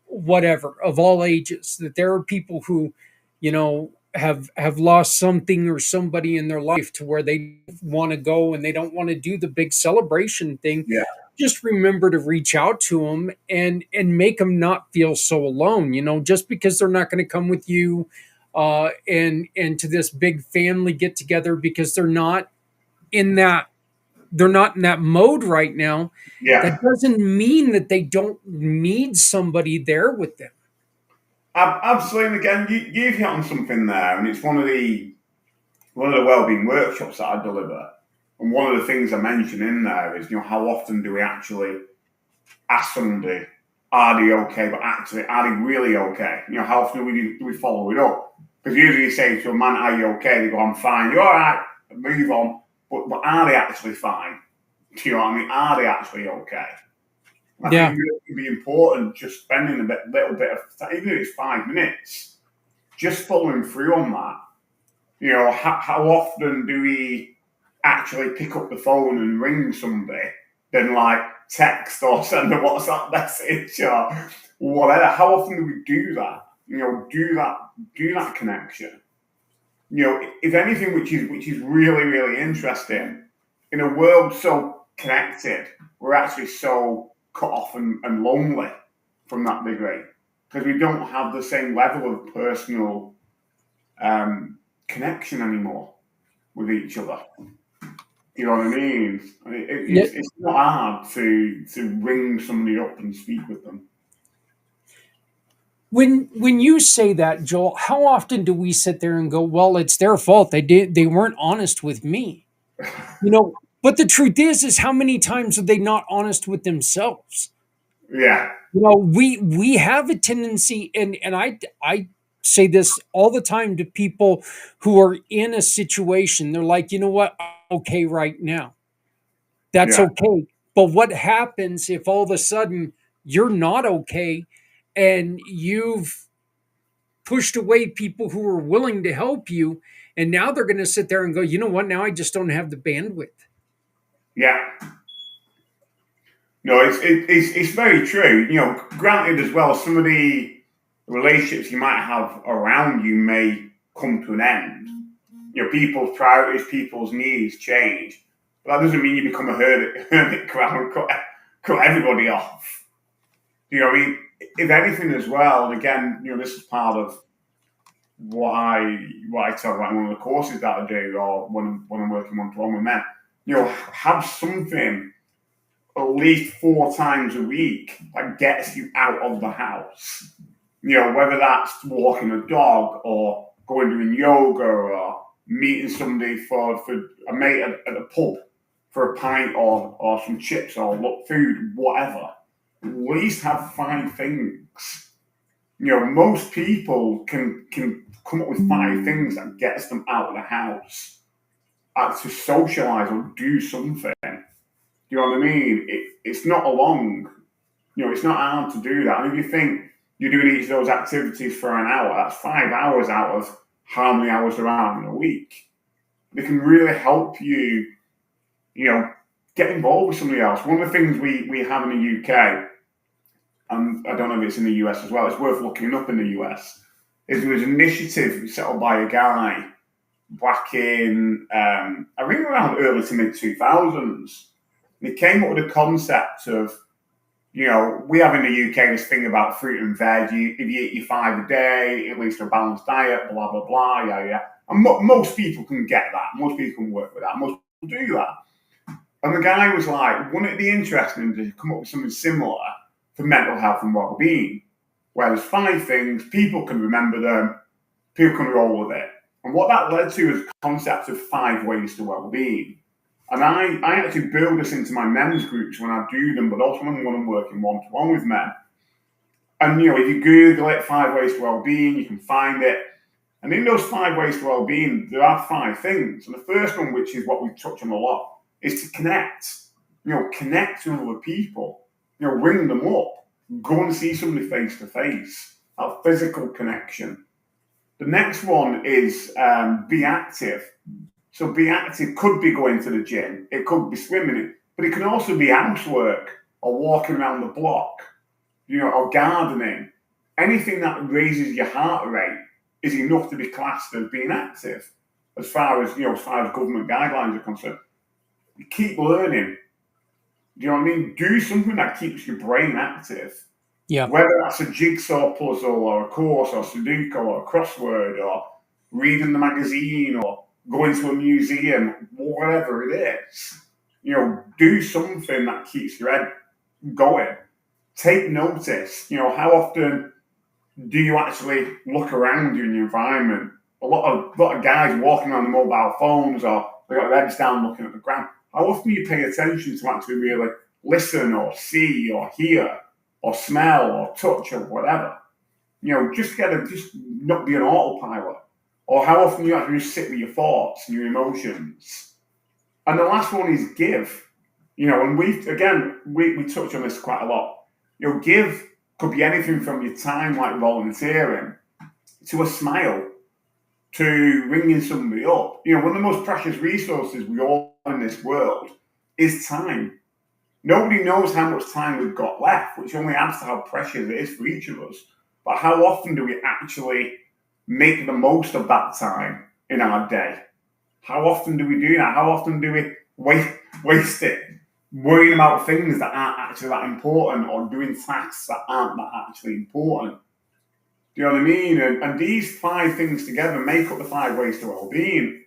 whatever, of all ages. That there are people who, have lost something or somebody in their life to where they want to go and they don't want to do the big celebration thing. Yeah. Just remember to reach out to them and make them not feel so alone. Just because they're not going to come with you and to this big family get together because they're not in that mode right now. Yeah. That doesn't mean that they don't need somebody there with them. Absolutely. Again, you've hit on something there, and it's one of the wellbeing workshops that I deliver. And one of the things I mention in there is, how often do we actually ask somebody, are they okay? But actually, are they really okay? How often do we follow it up? Because usually you say to a man, are you okay? They go, I'm fine. You're all right. Move on. But are they actually fine? Do you know what I mean? Are they actually okay? I think it would be important just spending a little bit of time, even if it's 5 minutes, just following through on that. How often do we actually pick up the phone and ring somebody than like text or send a WhatsApp message or whatever. How often do we do that? Do that connection. If anything, which is really, really interesting, in a world so connected, we're actually so cut off and lonely from that degree because we don't have the same level of personal connection anymore with each other. You know what I mean? It's not hard to ring somebody up and speak with them. When you say that, Joel, how often do we sit there and go, "Well, it's their fault. They weren't honest with me." But the truth is how many times are they not honest with themselves? Yeah. We have a tendency, and I say this all the time to people who are in a situation. They're like, you know what? I'm okay right now. That's okay. But what happens if all of a sudden you're not okay and you've pushed away people who are willing to help you, and now they're going to sit there and go, you know what? Now I just don't have the bandwidth. Yeah. No, it's very true. Granted as well, some of the relationships you might have around you may come to an end. People's priorities, people's needs change. But that doesn't mean you become a hermit crab and cut everybody off. If anything as well, and again, this is part of what I talk about in one of the courses that I do, or when I'm working one-to-one with men. Have something at least 4 times a week that gets you out of the house. Whether that's walking a dog or going doing yoga or meeting somebody for a mate at a pub for a pint or some chips or food, whatever. At least have 5 things. Most people can come up with 5 things that gets them out of the house, to socialise or do something. You know what I mean? It's not it's not hard to do that. And if you think you're doing each of those activities for an hour, that's 5 hours out of how many hours there are in a week. They can really help you, get involved with somebody else. One of the things we have in the UK, and I don't know if it's in the US as well, it's worth looking up in the US, is there was an initiative set up by a guy back in, I think around early to mid-2000s. And he came up with a concept of, we have in the UK this thing about fruit and veg. If you eat your 5 a day, at least a balanced diet, blah, blah, blah, yeah. And most people can get that. Most people can work with that. Most people do that. And the guy was like, wouldn't it be interesting to come up with something similar for mental health and well-being, where there's 5 things, people can remember them, people can roll with it. And what that led to is a concept of 5 ways to well-being. And I actually build this into my men's groups when I do them, but also when I'm working one-to-one with men. And, if you Google it, 5 ways to well-being, you can find it. And in those 5 ways to well-being, there are 5 things. And the first one, which is what we touch on a lot, is to connect. Connect with other people. Ring them up. Go and see somebody face-to-face. That physical connection. The next one is be active. So be active could be going to the gym, it could be swimming, but it can also be housework or walking around the block, or gardening. Anything that raises your heart rate is enough to be classed as being active, as far as government guidelines are concerned. You keep learning. Do you know what I mean? Do something that keeps your brain active. Yeah. Whether that's a jigsaw puzzle or a course or Sudoku or a crossword or reading the magazine or going to a museum, whatever it is, do something that keeps your head going. Take notice. How often do you actually look around you in your environment? A lot of guys walking on the mobile phones or they got their heads down looking at the ground. How often do you pay attention to actually really listen or see or hear or smell or touch or whatever? Just not be an autopilot. Or how often you actually just sit with your thoughts and your emotions. And the last one is give. And we touch on this quite a lot. Give could be anything from your time, like volunteering, to a smile. to ringing somebody up. One of the most precious resources we all have in this world is time. Nobody knows how much time we've got left, which only adds to how precious it is for each of us. But how often do we actually make the most of that time in our day? How often do we do that? How often do we waste it worrying about things that aren't actually that important, or doing tasks that aren't that actually important? Do you know what I mean? And these 5 things together make up the 5 ways to well-being.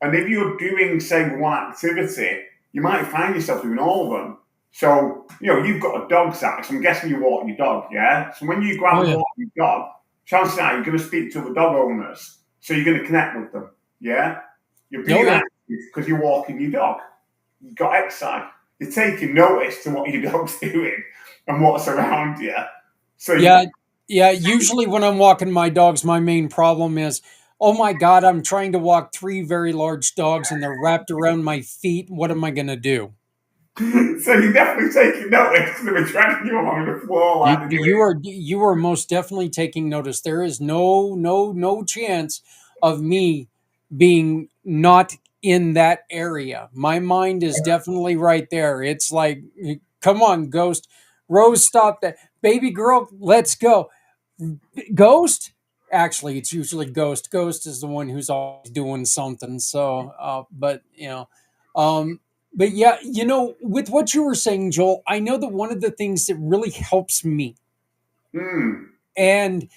And if you're doing, say, one activity, you might find yourself doing all of them. So, you've got a dog, Zach, so I'm guessing you walk your dog, yeah? So when you go out and walk your dog, chances are you're going to speak to the dog owners. So you're going to connect with them, yeah? You're being active because you're walking your dog. You've got exercise. You're taking notice to what your dog's doing and what's around you. So Usually when I'm walking my dogs, my main problem is, oh my God, I'm trying to walk 3 very large dogs and they're wrapped around my feet. What am I going to do? So you're definitely taking notice because they're dragging you along the floor. You are most definitely taking notice. There is no chance of me being not in that area. My mind is definitely right there. It's like, come on, Ghost. Rose, stop that. Baby girl, let's go. Ghost? Actually, it's usually Ghost. Ghost is the one who's always doing something. So, but yeah, with what you were saying, Joel, I know that one of the things that really helps me, and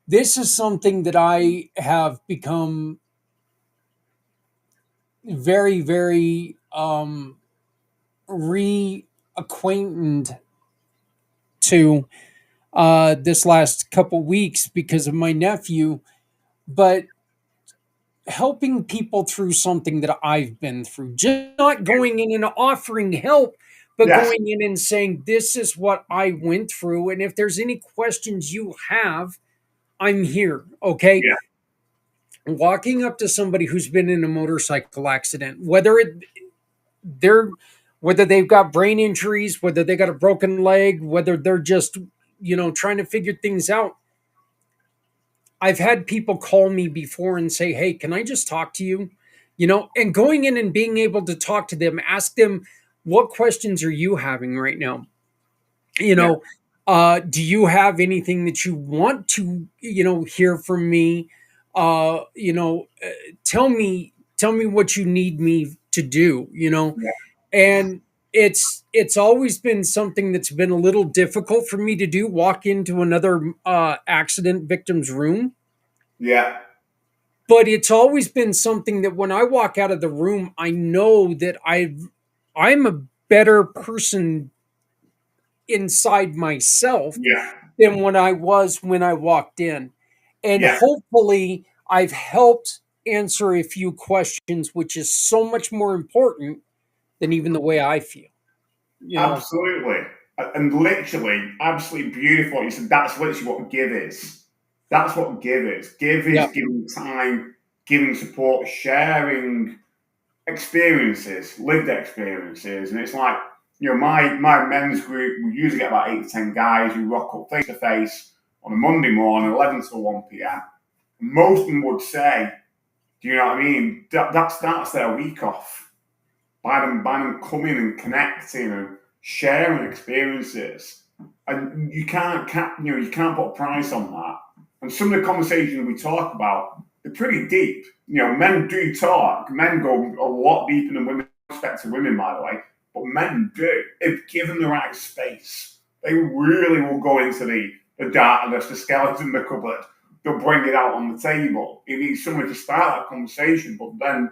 this is something that I have become very, very reacquainted to this last couple weeks because of my nephew, but helping people through something that I've been through, just not going in and offering help, but going in and saying, this is what I went through. And if there's any questions you have, I'm here. Okay. Yeah. Walking up to somebody who's been in a motorcycle accident, whether they've got brain injuries, whether they got a broken leg, whether they're just, trying to figure things out. I've had people call me before and say, hey, can I just talk to you? And going in and being able to talk to them, ask them, what questions are you having right now? Do you have anything that you want to, hear from me? Tell me what you need me to do, and it's always been something that's been a little difficult for me to do, walk into another accident victim's room. Yeah. But it's always been something that when I walk out of the room, I know that I'm a better person inside myself than when I was when I walked in. And hopefully I've helped answer a few questions, which is so much more important than even the way I feel. Absolutely. And literally, absolutely beautiful. You said that's literally what give is. That's what give is. Give is giving time, giving support, sharing experiences, lived experiences. And it's like, my men's group, we usually get about 8 to 10 guys who rock up face to face on a Monday morning, 11 till 1 p.m. Most of them would say, do you know what I mean? That starts their week off by them coming and connecting and sharing experiences. And you can't put a price on that. And some of the conversations we talk about, they're pretty deep. Men do talk. Men go a lot deeper than women, respect to women, by the way. But men do. If given the right space, they really will go into the darkness, the skeleton in the cupboard. They'll bring it out on the table. You need someone to start that conversation, but then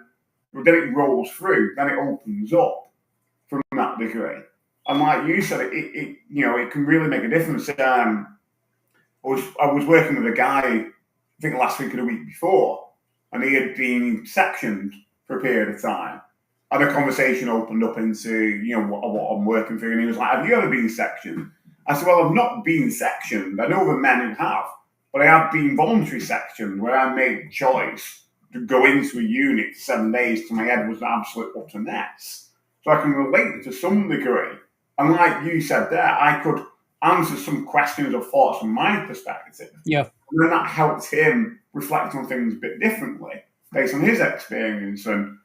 it rolls through. Then it opens up from that degree. And like you said, it can really make a difference. I was working with a guy, I think last week or the week before, and he had been sectioned for a period of time. And the conversation opened up into, what I'm working through. And he was like, have you ever been sectioned? I said, well, I've not been sectioned. I know the men who have, but I have been voluntary sectioned, where I made the choice to go into a unit for 7 days till my head was an absolute utter mess. So I can relate to some degree. And like you said there, I could answer some questions or thoughts from my perspective. Yeah. And then that helped him reflect on things a bit differently based on his experience. And,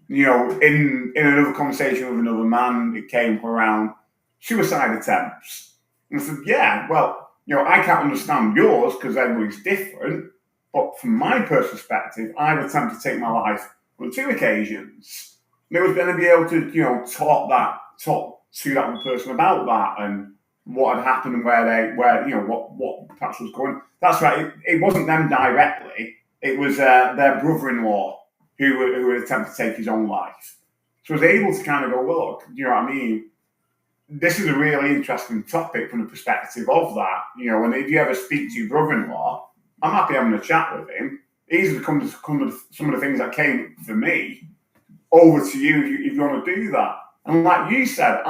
in another conversation with another man, it came around suicide attempts. And I said, yeah, well, I can't understand yours because everybody's different. But from my personal perspective, I've attempted to take my life on 2 occasions. And it was going to be able to, talk to that one person about that and what had happened and what perhaps was going. That's right. It wasn't them directly. It was their brother-in-law who had attempted to take his own life. So I was able to kind of go, well, look, you know what I mean? This is a really interesting topic from the perspective of that. And if you ever speak to your brother-in-law, I'm happy having a chat with him. These are some of the things that came for me over to you if you want to do that. And like you said,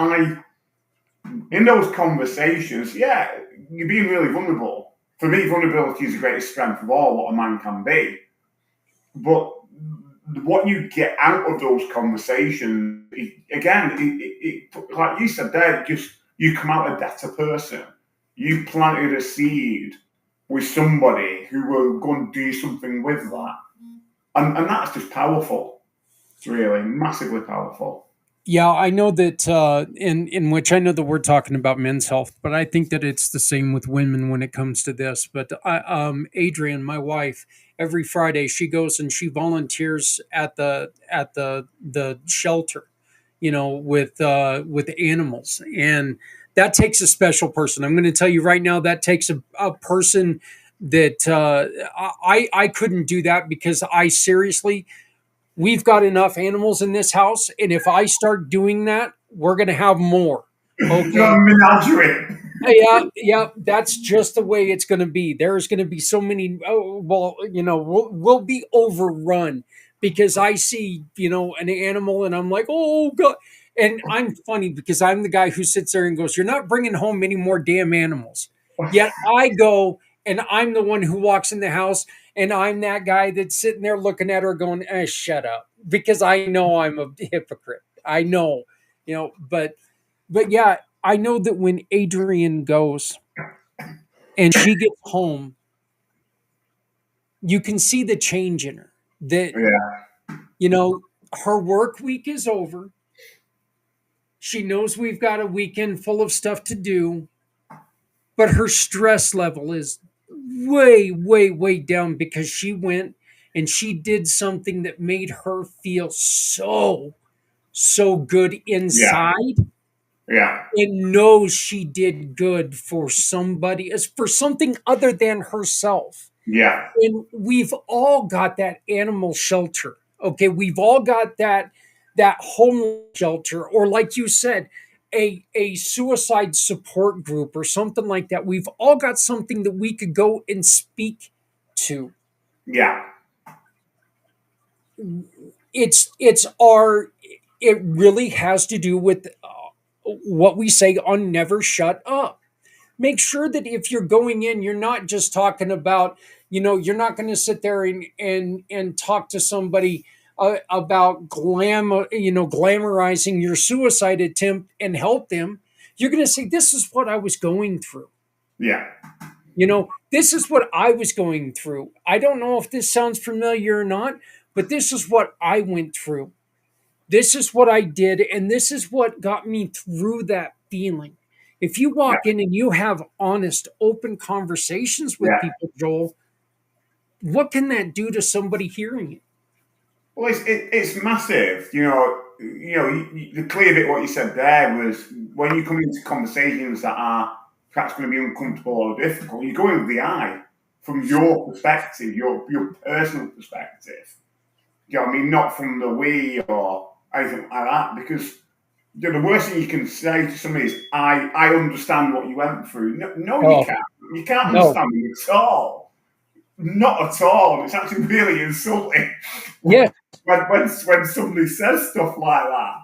in those conversations, yeah, you're being really vulnerable. For me, vulnerability is the greatest strength of all what a man can be. But what you get out of those conversations, like you said, you come out a better person. You planted a seed with somebody who will go and do something with that. And that's just powerful, really, massively powerful. Yeah, I know that in which I know that we're talking about men's health, but I think that it's the same with women when it comes to this. But Adrian, my wife, every Friday she goes and she volunteers at the shelter, with animals, and that takes a special person. I'm going to tell you right now, that takes a person that I couldn't do that because I seriously. We've got enough animals in this house, and if I start doing that, we're going to have more. Okay. Menagerie. Yeah, that's just the way it's going to be. There's going to be so many. We'll be overrun because I see, an animal, and I'm like, oh god. And I'm funny because I'm the guy who sits there and goes, "You're not bringing home any more damn animals." Yet I go and I'm the one who walks in the house. And I'm that guy that's sitting there looking at her going, shut up. Because I know I'm a hypocrite. I know, but yeah, I know that when Adrian goes and she gets home, you can see the change in her. That, her work week is over. She knows we've got a weekend full of stuff to do, but her stress level is way, way, way down because she went and she did something that made her feel so good inside. Yeah. And knows she did good for somebody, as for something other than herself. Yeah. And we've all got that animal shelter. Okay. We've all got that home shelter, or like you said, a suicide support group or something like that. We've all got something that we could go and speak to. Yeah. It really has to do with what we say on Never Shut Up. Make sure that if you're going in, you're not just talking about, you're not going to sit there and talk to somebody about glamorizing your suicide attempt and help them. You're going to say, this is what I was going through. Yeah. This is what I was going through. I don't know if this sounds familiar or not, but this is what I went through. This is what I did, and this is what got me through that feeling. If you walk in and you have honest, open conversations with people, Joel, what can that do to somebody hearing it? Well, it's massive. The clear bit what you said there was when you come into conversations that are perhaps going to be uncomfortable or difficult, you go in with the eye from your perspective, your personal perspective. You know what I mean? Not from the we or anything like that, because the worst thing you can say to somebody is, I understand what you went through. No, you can't. You can't understand me at all. Not at all. It's actually really insulting. Yeah. When somebody says stuff like that.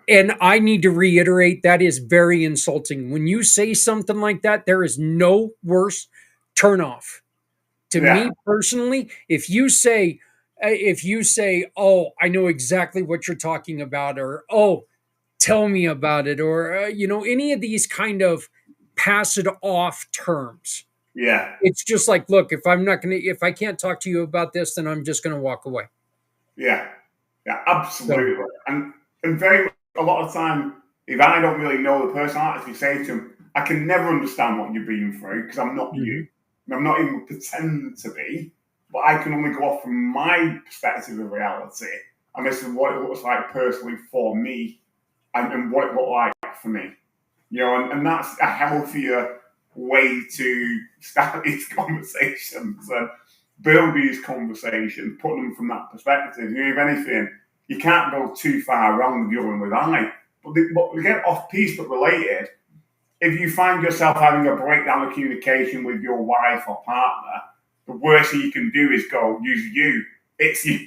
And I need to reiterate, that is very insulting. When you say something like that, there is no worse turnoff. To me personally, if you say, oh, I know exactly what you're talking about, or, oh, tell me about it, or, any of these kind of pass it off terms. Yeah. It's just like, look, if I can't talk to you about this, then I'm just going to walk away. Yeah. Yeah, absolutely. And very much, a lot of time, if I don't really know the person, I actually say to them, I can never understand what you're being through because I'm not you. I'm not even pretending to be, but I can only go off from my perspective of reality. And this is what it looks like personally for me and what it looked like for me. You know, and that's a healthier way to start these conversations and build these conversations, put them from that perspective. You know, if anything, you can't go too far wrong with the other and with I. But we get off piece but related. If you find yourself having a breakdown of communication with your wife or partner, the worst thing you can do is go, use you. It's you.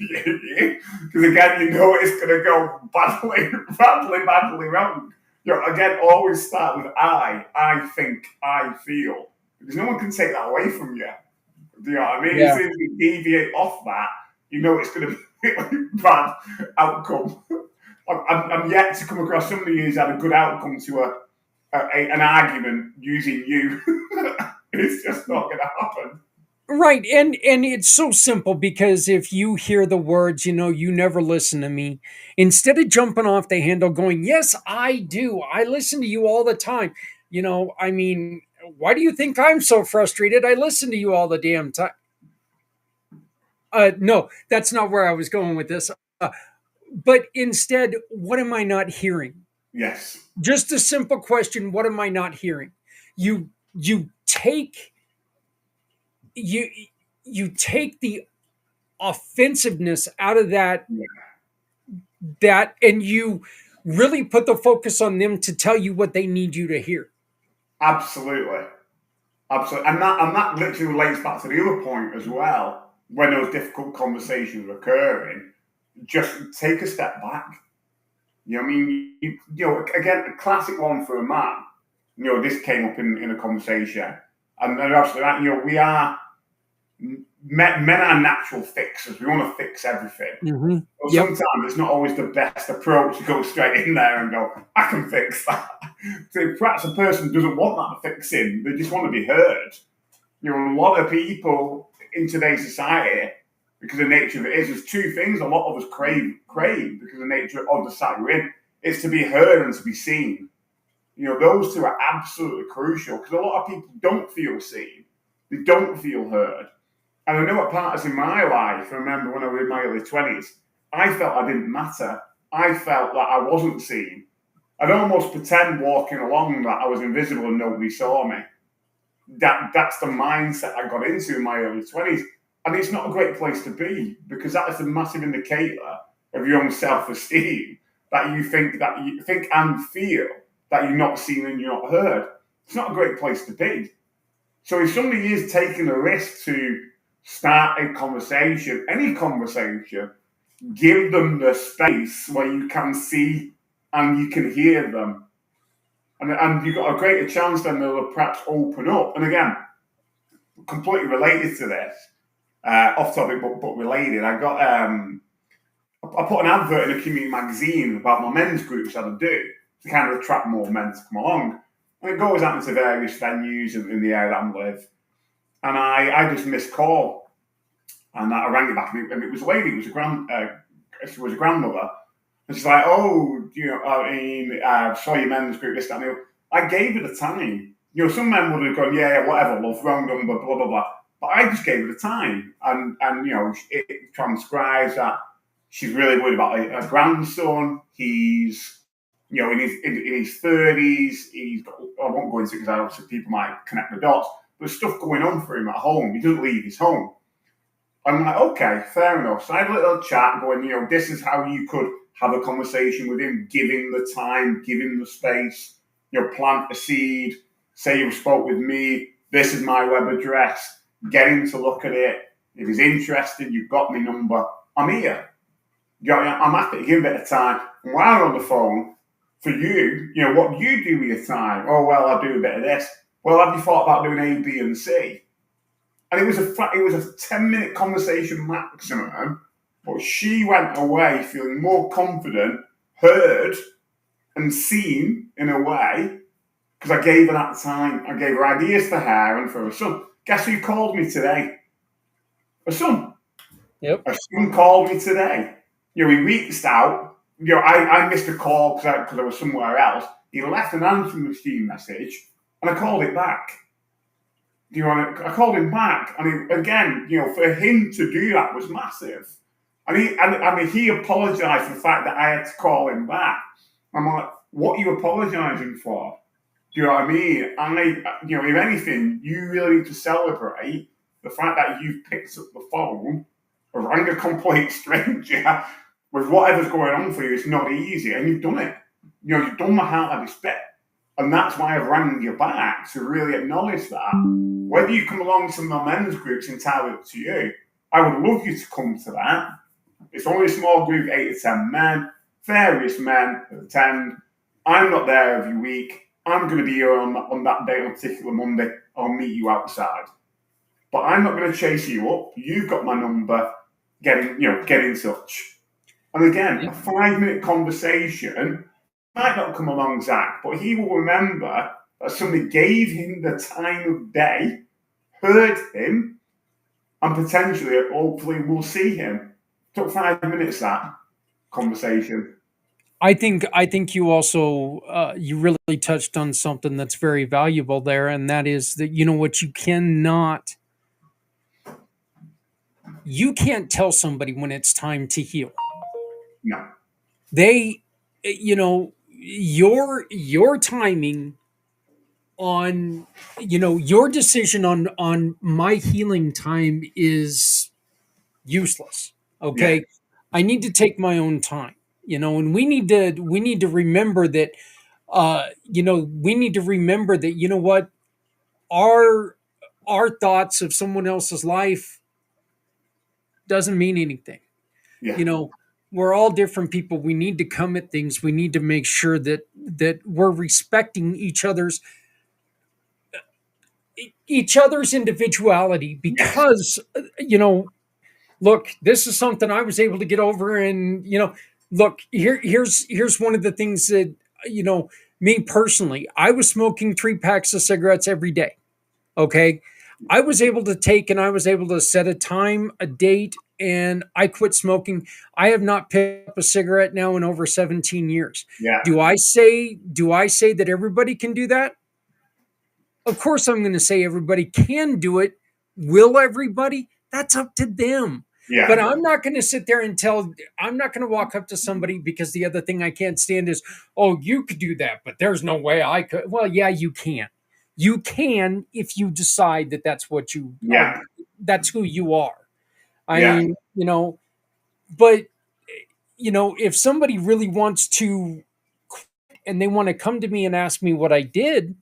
Because again, you know it's going to go badly wrong. You know, again, always start with I think, I feel. Because no one can take that away from you. Do you know what I mean? Yeah. As soon as you deviate off that, you know it's going to be a bad outcome. I'm yet to come across somebody who's had a good outcome to an argument using you. It's just not going to happen. Right. And it's so simple because if you hear the words, you know, you never listen to me, instead of jumping off the handle going, yes, I do. I listen to you all the time. You know, I mean, why do you think I'm so frustrated? I listen to you all the damn time. No, that's not where I was going with this. But instead, what am I not hearing? Yes. Just a simple question. What am I not hearing? You take the offensiveness out of that, and you really put the focus on them to tell you what they need you to hear. Absolutely. And that literally relates back to the other point as well. When those difficult conversations are occurring, just take a step back. You know what I mean? You know, again, a classic one for a man. You know, this came up in a conversation. And absolutely right. You know, we are men are natural fixers. We want to fix everything. Mm-hmm. But sometimes it's not always the best approach to go straight in there and go, I can fix that. So perhaps a person doesn't want that fixing. They just want to be heard. You know, a lot of people in today's society, because the nature of it is, there's two things a lot of us crave because of the nature of the society we're in. It's to be heard and to be seen. You know, those two are absolutely crucial because a lot of people don't feel seen. They don't feel heard. And I know at parts in my life, I remember when I was in my early 20s, I felt I didn't matter. I felt that I wasn't seen. I'd almost pretend walking along that I was invisible and nobody saw me. That's the mindset I got into in my early 20s. And it's not a great place to be because that is a massive indicator of your own self-esteem, that you think and feel that you're not seen and you're not heard. It's not a great place to be. So if somebody is taking a risk to start a conversation, any conversation, give them the space where you can see and you can hear them. And you've got a greater chance then they'll perhaps open up. And again, completely related to this, off topic but related, I put an advert in a community magazine about my men's groups that I do to kind of attract more men to come along. And it goes out into various venues in the area that I live. And I just missed call. And I rang it back, and it was a lady, she was a grandmother. And she's like, oh, you know, I saw your men's group, this, that, and the other. I gave her the time. You know, some men would have gone, yeah, whatever, love, wrong number, blah, blah, blah. But I just gave her the time. And you know, it transcribes that she's really worried about her grandson. He's, you know, in his 30s. I won't go into it because obviously people might connect the dots. But there's stuff going on for him at home. He doesn't leave his home. I'm like, okay, fair enough. So I had a little chat going, you know, this is how you could have a conversation with him, give him the time, give him the space, you know, plant a seed, say you spoke with me, this is my web address, get him to look at it. If he's interested, you've got my number, I'm here. I'm happy to give him a bit of time. And while I'm on the phone, for you, you know, what do you do with your time? Oh, well, I do a bit of this. Well, have you thought about doing A, B, and C? And it was a 10-minute conversation maximum, but she went away feeling more confident, heard, and seen in a way, because I gave her that time. I gave her ideas for her and for her son. Guess who called me today? Her son. Yep. Her son called me today. He reached out. I missed a call because I was somewhere else. He left an answering machine message, and I called it back. I called him back, and again, for him to do that was massive. And he apologised for the fact that I had to call him back. I'm like, what are you apologising for? Do you know what I mean? If anything, you really need to celebrate the fact that you've picked up the phone, or rang a complete stranger with whatever's going on for you. It's not easy, and you've done it. You've done the hardest bit. And that's why I've rang you back, to really acknowledge that. Whether you come along to my men's group's entirely up to you. I would love you to come to that. It's only a small group, 8 to 10 men, various men that attend. I'm not there every week. I'm going to be here on that day, on a particular Monday. I'll meet you outside. But I'm not going to chase you up. You've got my number. Get in touch. And again, a 5-minute conversation might not come along, Zach, but he will remember that somebody gave him the time of day, heard him, and potentially, hopefully, will see him. Took 5 minutes, that conversation. I think you also you really touched on something that's very valuable there, and that is that what you can't tell somebody when it's time to heal. No. They, your timing on, your decision on my healing time is useless. Okay. Yeah. I need to take my own time, and we need to remember that, we need to remember that, what, our thoughts of someone else's life doesn't mean anything. Yeah. We're all different people. We need to come at things. We need to make sure that we're respecting each other's individuality, because, look, this is something I was able to get over. And, look, here's one of the things that, me personally, I was smoking 3 packs of cigarettes every day. Okay. I was able to set a time, a date, and I quit smoking. I have not picked up a cigarette now in over 17 years. Yeah. Do I say that everybody can do that? Of course I'm going to say everybody can do it. Will everybody? That's up to them. Yeah. But I'm not going to sit there and I'm not going to walk up to somebody, because the other thing I can't stand is, oh, you could do that, but there's no way I could. Well, yeah, you can. You can, if you decide that that's what you, that's who you are. I mean, but, if somebody really wants to quit and they want to come to me and ask me what I did,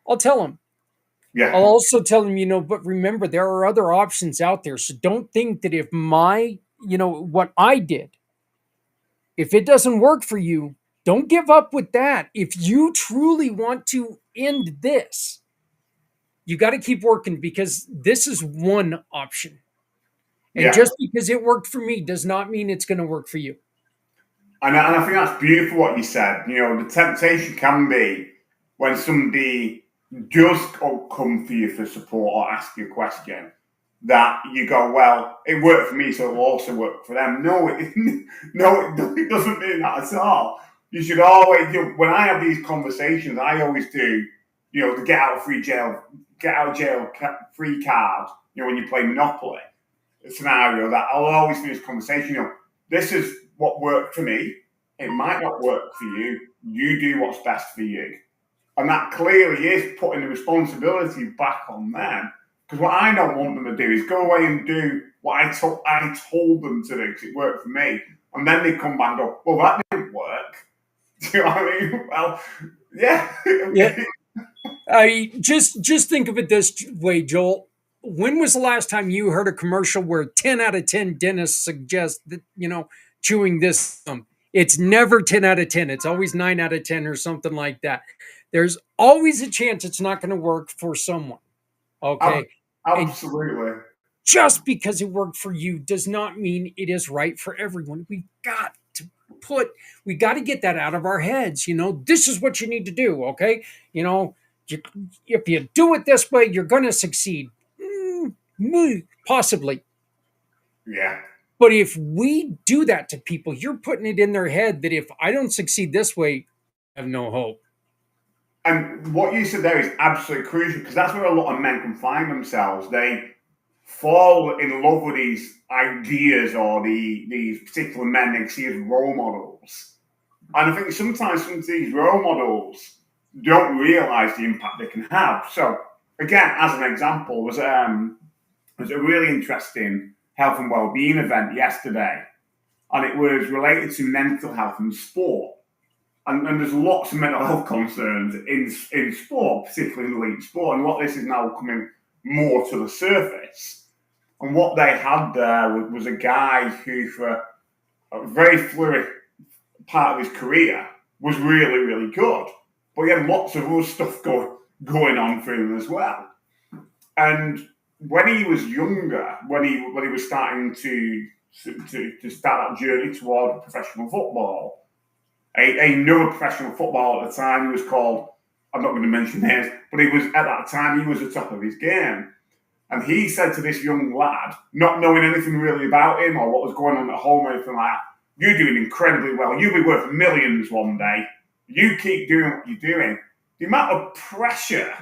I'll tell them. Yeah. I'll also tell them, but remember, there are other options out there. So don't think that if what I did, if it doesn't work for you, don't give up with that. If you truly want to end this, you got to keep working, because this is one option. And just because it worked for me does not mean it's going to work for you. And I think that's beautiful what you said. The temptation can be when somebody does come for you for support or ask you a question, that you go, well, it worked for me, so it'll also work for them. No, it doesn't mean that at all. You should always, when I have these conversations, I always do, the get out of jail free card, when you play Monopoly scenario, that I'll always finish conversation, this is what worked for me. It might not work for you. You do what's best for you. And that clearly is putting the responsibility back on them. Because what I don't want them to do is go away and do what I told them to do, because it worked for me. And then they come back and go, well, that didn't work. Do you know what I mean? Well, yeah. Yeah. I just think of it this way, Joel. When was the last time you heard a commercial where 10 out of 10 dentists suggest that, chewing this? It's never 10 out of 10. It's always 9 out of 10 or something like that. There's always a chance it's not going to work for someone. Okay. Absolutely. And just because it worked for you does not mean it is right for everyone. We've got to got to get that out of our heads. This is what you need to do. Okay. If you do it this way, you're going to succeed. Possibly. Yeah. But if we do that to people, you're putting it in their head that if I don't succeed this way, I have no hope. And what you said there is absolutely crucial, because that's where a lot of men can find themselves. They fall in love with these ideas or these particular men they see as role models. And I think sometimes some of these role models don't realise the impact they can have. So, again, as an example, was a really interesting health and wellbeing event yesterday, and it was related to mental health and sport. And there's lots of mental health concerns in sport, particularly in elite sport, and what this is now coming more to the surface. And what they had there was a guy who, for a very fluid part of his career, was really, really good. But he had lots of other stuff going on for him as well. And when he was younger, when he was starting to start that journey toward professional football, another professional footballer at the time, he was called, I'm not going to mention names, but he was, at that time, he was the top of his game. And he said to this young lad, not knowing anything really about him or what was going on at home or anything like that, you're doing incredibly well. You'll be worth millions one day. You keep doing what you're doing. The amount of pressure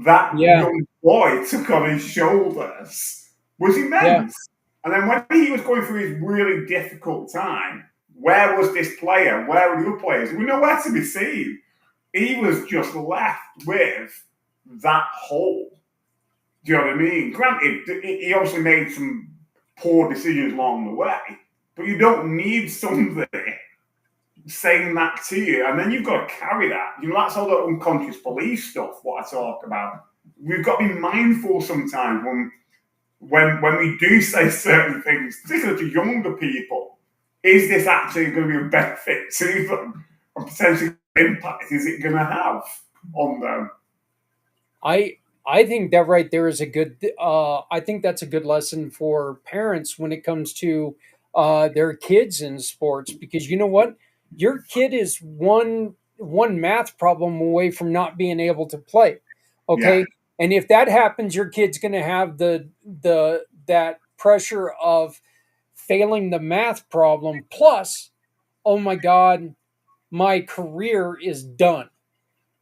that young boy took on his shoulders was immense. Yeah. And then when he was going through his really difficult time, where was this player? Where were the other players? There were nowhere to be seen. He was just left with that hole. Do you know what I mean? Granted, he obviously made some poor decisions along the way, but you don't need somebody saying that to you. And then you've got to carry that. That's all the unconscious belief stuff, what I talk about. We've got to be mindful sometimes when we do say certain things, particularly to younger people. Is this actually going to be a benefit to them? And potentially impact is it going to have on them? I think that right there is a good. I think that's a good lesson for parents when it comes to their kids in sports, because you know what, your kid is one math problem away from not being able to play. Okay, yeah. And if that happens, your kid's going to have that pressure of failing the math problem. Plus, oh my God, my career is done.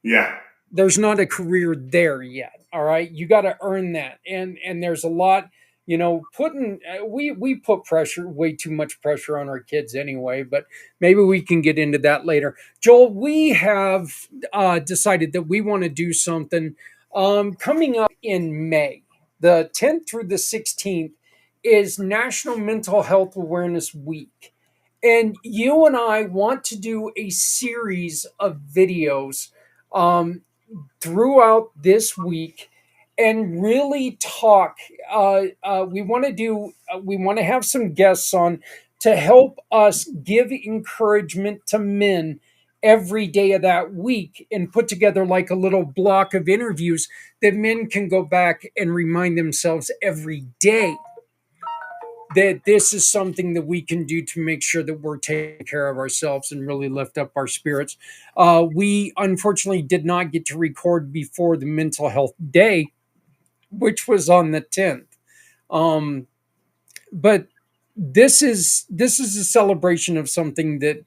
Yeah. There's not a career there yet. All right. You got to earn that. And there's a lot, we put pressure, way too much pressure on our kids anyway, but maybe we can get into that later. Joel, we have decided that we want to do something coming up in May, the 10th through the 16th is National Mental Health Awareness Week. And you and I want to do a series of videos throughout this week and really talk. We want to have some guests on to help us give encouragement to men every day of that week and put together like a little block of interviews that men can go back and remind themselves every day that this is something that we can do to make sure that we're taking care of ourselves and really lift up our spirits. We unfortunately did not get to record before the Mental Health Day, which was on the 10th. But this is a celebration of something that,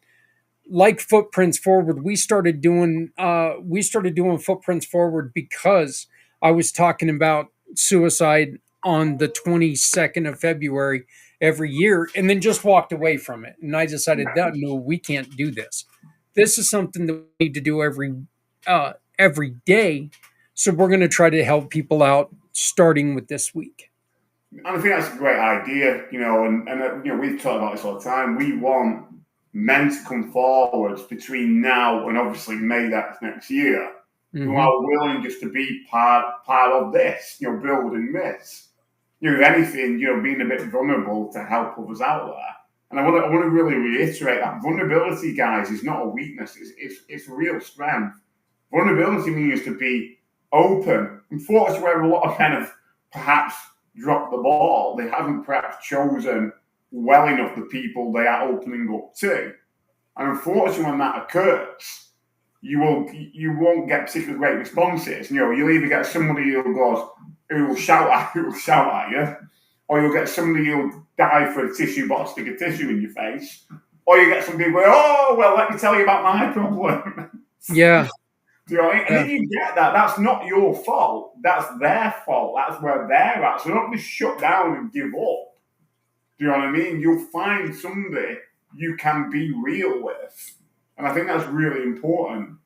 like Footprints Forward, we started doing Footprints Forward because I was talking about suicide on the 22nd of February every year and then just walked away from it. And I decided that, no, we can't do this. This is something that we need to do every day. So we're going to try to help people out starting with this week. And I think that's a great idea, and we've talked about this all the time. We want men to come forward between now and obviously May that's next year, who are willing just to be part of this, building this. If anything, being a bit vulnerable to help others out there. And I want to really reiterate that vulnerability, guys, is not a weakness. It's a real strength. Vulnerability means to be open. Unfortunately, where a lot of men have perhaps dropped the ball, they haven't perhaps chosen well enough the people they are opening up to. And unfortunately, when that occurs, you won't get particularly great responses. You'll either get somebody who will shout at you, or you'll get somebody who'll dive for a tissue box, stick a tissue in your face, or you get some people go, oh, well, let me tell you about my problem. Yeah. Do you know what I mean? And if you get that, that's not your fault. That's their fault. That's where they're at. So don't just shut down and give up. Do you know what I mean? You'll find somebody you can be real with. And I think that's really important.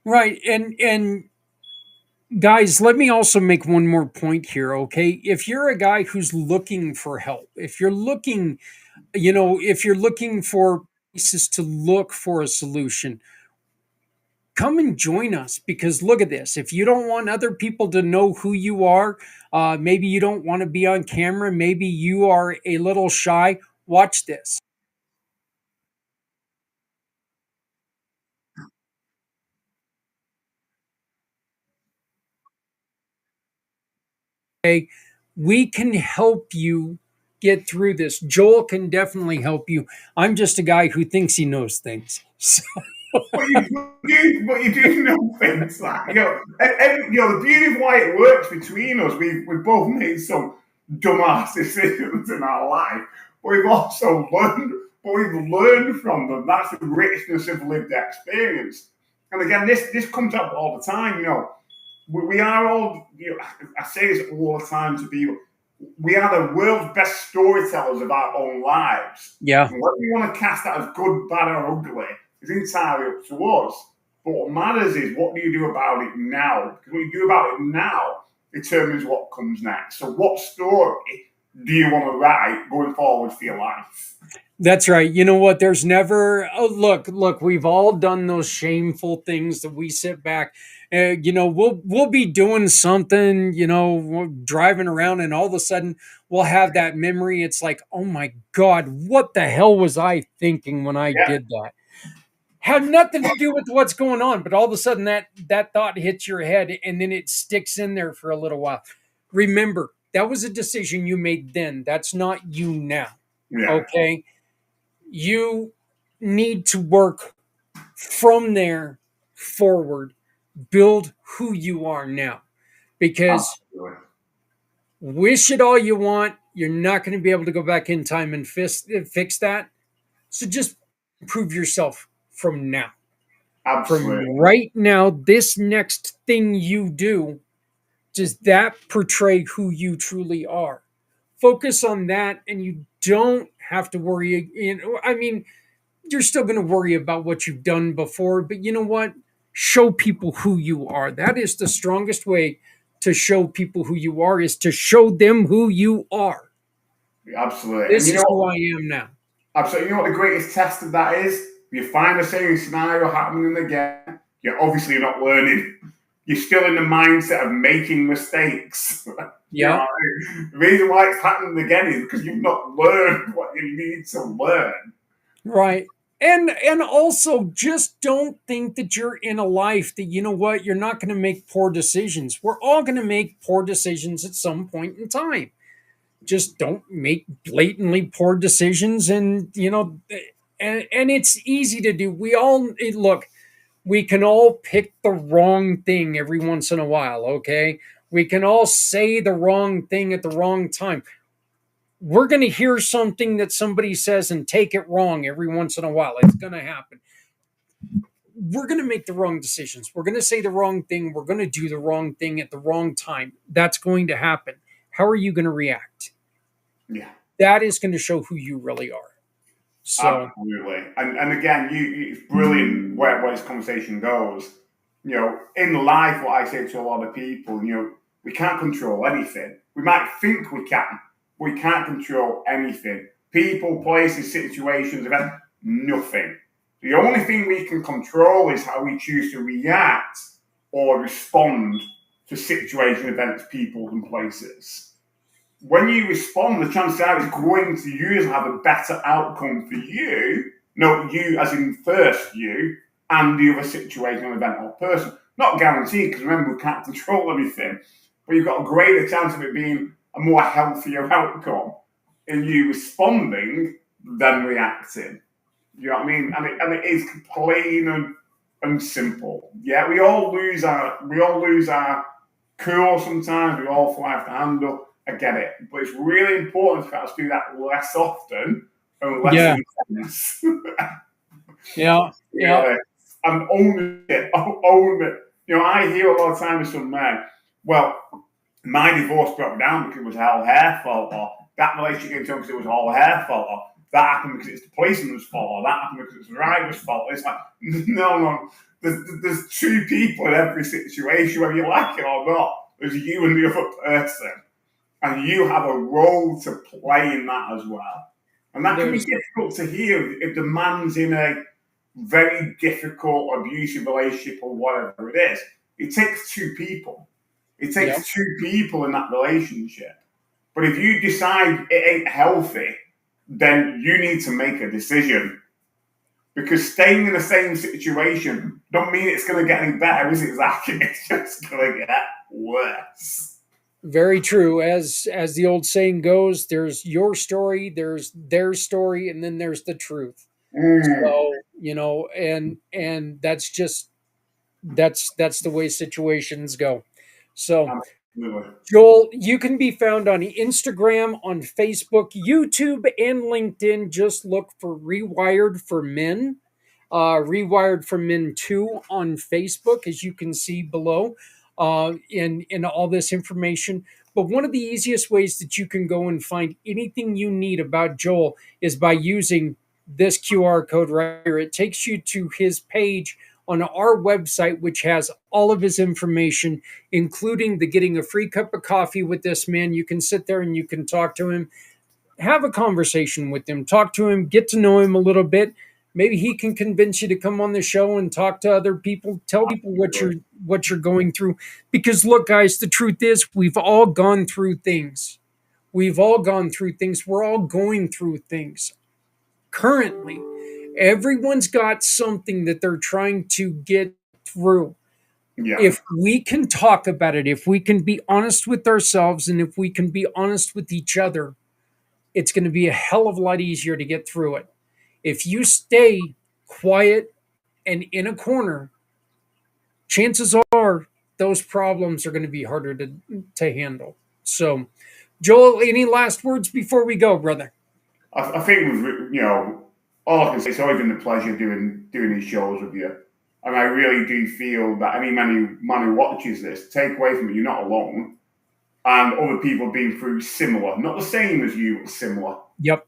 Right. And guys, let me also make one more point here, okay? If you're a guy who's looking for help, if you're looking for places to look for a solution, come and join us, because look at this. If you don't want other people to know who you are, maybe you don't want to be on camera, maybe you are a little shy, watch this. Okay, we can help you get through this. Joel can definitely help you. I'm just a guy who thinks he knows things. So. But you do know things like, the beauty of why it works between us, we've both made some dumbass decisions in our life, but we've learned from them. That's the richness of lived experience. And again, this comes up all the time. We are all, I say this all the time to people, we are the world's best storytellers of our own lives. Yeah. And whether you want to cast that as good, bad, or ugly is entirely up to us. But what matters is, what do you do about it now? Because what you do about it now determines what comes next. So what story do you want to write going forward for your life? That's right. You know what? There's never, look, we've all done those shameful things that we sit back, we'll be doing something, we're driving around, and all of a sudden we'll have that memory. It's like, oh my God, what the hell was I thinking when I did that? Had nothing to do with what's going on, but all of a sudden that thought hits your head, and then it sticks in there for a little while. Remember, that was a decision you made then. That's not you now. Yeah. Okay. You need to work from there forward, build who you are now, because wish it all you want, you're not going to be able to go back in time and fix that. So just improve yourself from now. Absolutely. From right now, this next thing you do, does that portray who you truly are? Focus on that, and you don't have to worry. You're still going to worry about what you've done before, but you know what? Show people who you are. That is the strongest way to show people who you are, is to show them who you are. Absolutely. This is who I am now. Absolutely. You know what the greatest test of that is? You find the same scenario happening again, you're obviously not learning. You're still in the mindset of making mistakes. Yeah. The reason why it's happening again is because you've not learned what you need to learn. Right. And also, just don't think that you're in a life that, you know what, you're not going to make poor decisions. We're all going to make poor decisions at some point in time. Just don't make blatantly poor decisions. And, and it's easy to do. We can all pick the wrong thing every once in a while, okay? We can all say the wrong thing at the wrong time. We're going to hear something that somebody says and take it wrong every once in a while. It's going to happen. We're going to make the wrong decisions. We're going to say the wrong thing. We're going to do the wrong thing at the wrong time. That's going to happen. How are you going to react? Yeah. That is going to show who you really are. So, absolutely. And again, it's brilliant where this conversation goes. In life, what I say to a lot of people, we can't control anything. We might think we can, but we can't control anything. People, places, situations, events, nothing. The only thing we can control is how we choose to react or respond to situations, events, people, and places. When you respond, the chances are it's going to usually have a better outcome for you, not you as in first you, and the other situation, event, or person. Not guaranteed, because remember, we can't control anything, but you've got a greater chance of it being a more healthier outcome in you responding than reacting. You know what I mean? And it is plain and simple. Yeah, we all lose our cool sometimes. We all fly off the handle. I get it, but it's really important for us to do that less often and less Yeah. intense. Yeah. Yeah. And own it. Own it. You know, I hear a lot of times from men, well, my divorce broke down because it was all her fault, or that relationship came to because it was all her fault, or that happened because it's the policeman's fault, or that happened because it's the driver's fault. It's like, no. There's two people in every situation, whether you like it or not. There's you and the other person. And you have a role to play in that as well. And that can be difficult to hear if the man's in a very difficult, abusive relationship or whatever it is. It takes two people. It takes two people in that relationship. But if you decide it ain't healthy, then you need to make a decision. Because staying in the same situation don't mean it's going to get any better, is it, Zach? It's just going to get worse. Very true. As the old saying goes, there's your story, there's their story, and then there's the truth. So, you know, and that's just that's the way situations go. So, Joel, you can be found on Instagram, on Facebook, YouTube, and LinkedIn. Just look for Rewired for Men, Rewired for Men 2 on Facebook, as you can see below in all this information. But one of the easiest ways that you can go and find anything you need about Joel is by using this QR code right here. It takes you to his page on our website, which has all of his information, including the getting a free cup of coffee with this man. You can sit there and you can talk to him, have a conversation with him, talk to him, get to know him a little bit. Maybe he can convince you to come on the show and talk to other people, tell people what you're going through. Because look, guys, the truth is we've all gone through things. We've all gone through things. We're all going through things. Currently, everyone's got something that they're trying to get through. Yeah. If we can talk about it, if we can be honest with ourselves, and if we can be honest with each other, it's going to be a hell of a lot easier to get through it. If you stay quiet and in a corner, chances are those problems are going to be harder to handle. So, Joel, any last words before we go, brother? I think we've, all I can say, it's always been a pleasure doing these shows with you. And I really do feel that any man who watches this, take away from it, you're not alone. And other people have been through similar, not the same as you, but similar. Yep.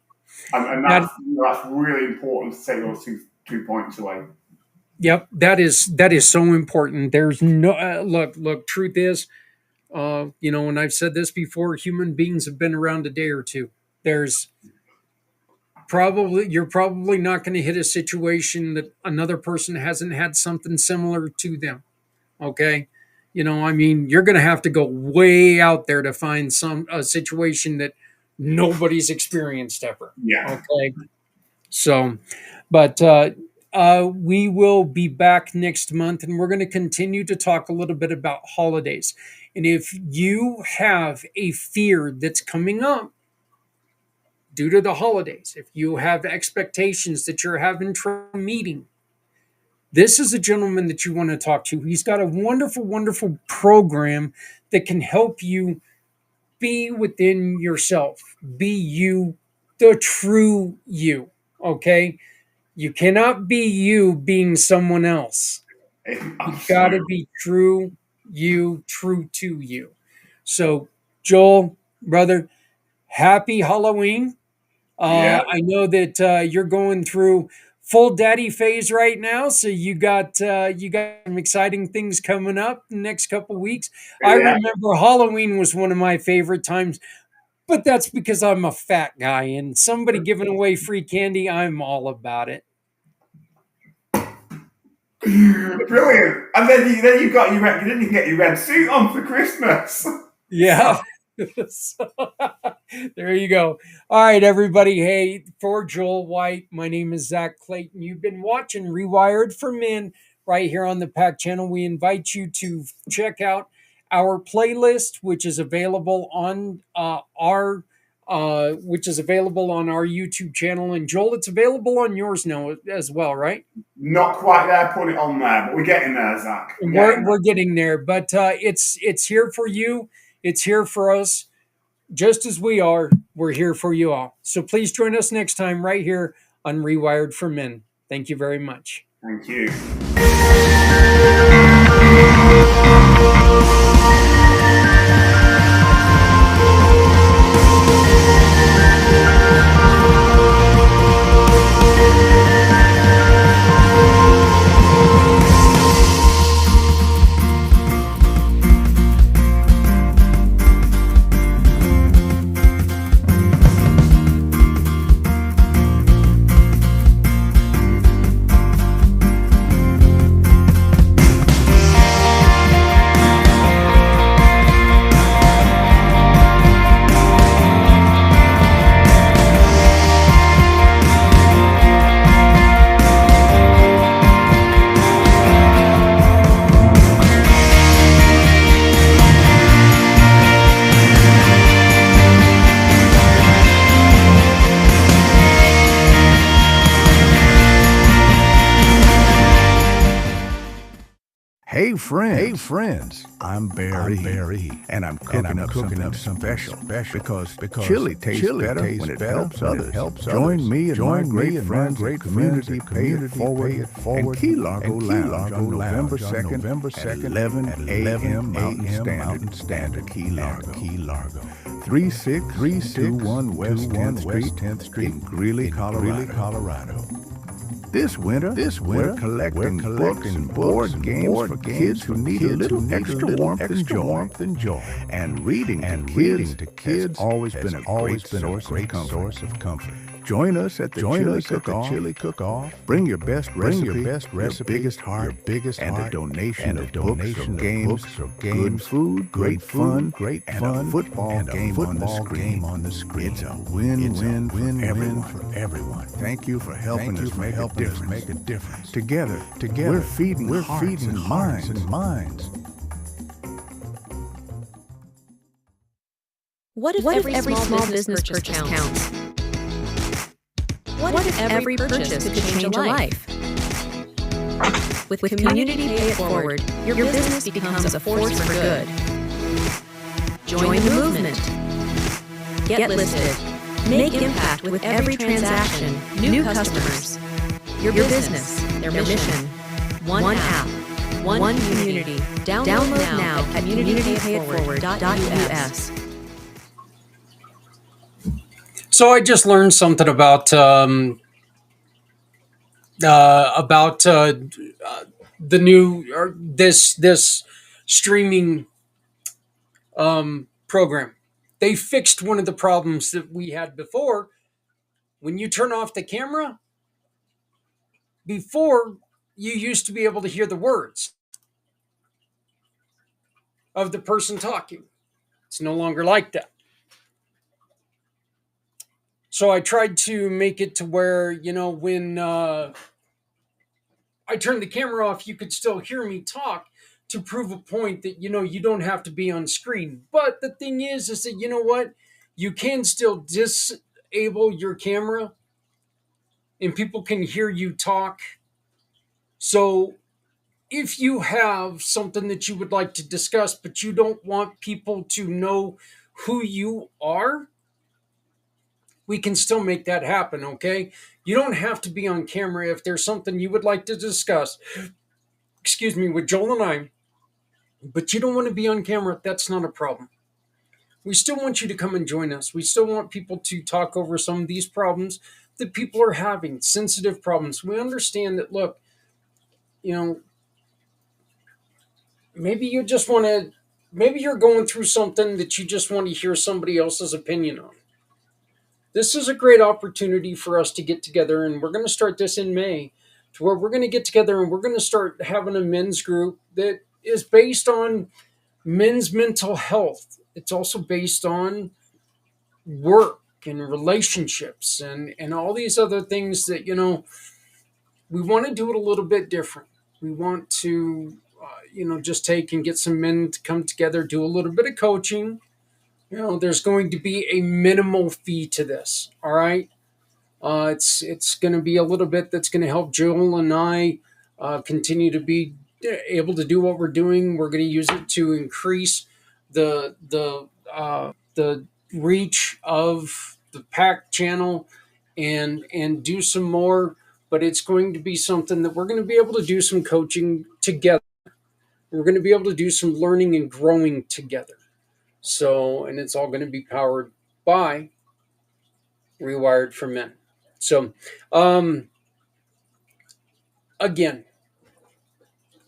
And that's really important to take those two points away. Yep, that is so important. There's no look. Truth is, and I've said this before. Human beings have been around a day or two. You're probably not going to hit a situation that another person hasn't had something similar to them. Okay, you're going to have to go way out there to find a situation that nobody's experienced ever. Yeah. Okay. So, but we will be back next month, and we're going to continue to talk a little bit about holidays. And if you have a fear that's coming up due to the holidays, if you have expectations that you're having trouble meeting, this is a gentleman that you want to talk to. He's got a wonderful, wonderful program that can help you be within yourself, be you, the true you. Okay? You cannot be you being someone else. You've got to be true you, true to you. So, Joel, brother, happy Halloween. I know that you're going through full daddy phase right now, so you got some exciting things coming up the next couple of weeks. Yeah. I remember Halloween was one of my favorite times, but that's because I'm a fat guy, and somebody giving away free candy, I'm all about it. Brilliant. And then you got you didn't get your red suit on for Christmas. Yeah. So, there you go. All right, everybody. Hey, for Joel White, my name is Zak Clayton. You've been watching Rewired for Men right here on the PAC channel. We invite you to check out our playlist, which is available on our which is available on our YouTube channel. And Joel, it's available on yours now as well, right? Not quite there, put it on there, but we're getting there, Zach. We're getting there, but it's here for you. It's here for us. Just as we are, we're here for you all. So please join us next time right here on Rewired for Men. Thank you very much. Thank you. Hey friends, I'm Barry, and I'm cooking up something special because chili tastes better when it helps others. Join me and my great friends, community pay it forward, and Key Largo Lounge on November 2nd at 11 a.m. Mountain Standard, Key Largo. 3621 West 10th Street in Greeley, Colorado. This winter, we're collecting books and board games for kids who need a little extra warmth and joy. And reading to kids has always been a great source of comfort. Join us at the Chili Cook-Off. Bring your best recipe, your biggest heart, and a donation of books or games, good food, great fun, and a football game on the screen. It's a win-win for everyone. Thank you for helping us make a difference. Together, we're feeding minds and minds. What if every small business purchase counts? What if every purchase could change a life? With Community Pay It Forward, your business becomes a force for good. Join the movement. Get listed. Make impact with every transaction. New customers. Your business, their mission. One app. One community. Download now at communitypayitforward.us. So I just learned something about the new or this streaming program. They fixed one of the problems that we had before. When you turn off the camera, before you used to be able to hear the words of the person talking. It's no longer like that. So I tried to make it to where, when I turned the camera off, you could still hear me talk to prove a point that, you don't have to be on screen. But the thing is that, you know what? You can still disable your camera and people can hear you talk. So if you have something that you would like to discuss, but you don't want people to know who you are, we can still make that happen, okay? You don't have to be on camera if there's something you would like to discuss, with Joel and I, but you don't want to be on camera, that's not a problem. We still want you to come and join us. We still want people to talk over some of these problems that people are having, sensitive problems. We understand that, look, maybe you just want to, maybe you're going through something that you just want to hear somebody else's opinion on. This is a great opportunity for us to get together, and we're going to start this in May, to where we're going to get together and we're going to start having a men's group that is based on men's mental health. It's also based on work and relationships and all these other things that, we want to do it a little bit different. We want to, just take and get some men to come together, do a little bit of coaching, there's going to be a minimal fee to this. All right. It's going to be a little bit that's going to help Joel and I continue to be able to do what we're doing. We're going to use it to increase the reach of the pack channel and do some more. But it's going to be something that we're going to be able to do some coaching together. We're going to be able to do some learning and growing together. So, and it's all going to be powered by Rewired for Men. So, again,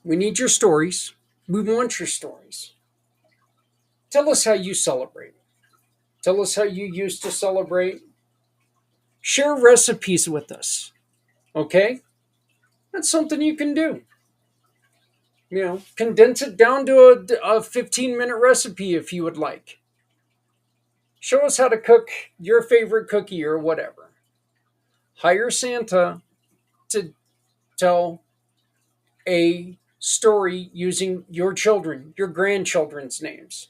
we need your stories. We want your stories. Tell us how you celebrate. Tell us how you used to celebrate. Share recipes with us. Okay? That's something you can do. Condense it down to a 15-minute recipe if you would like. Show us how to cook your favorite cookie or whatever. Hire Santa to tell a story using your children, your grandchildren's names.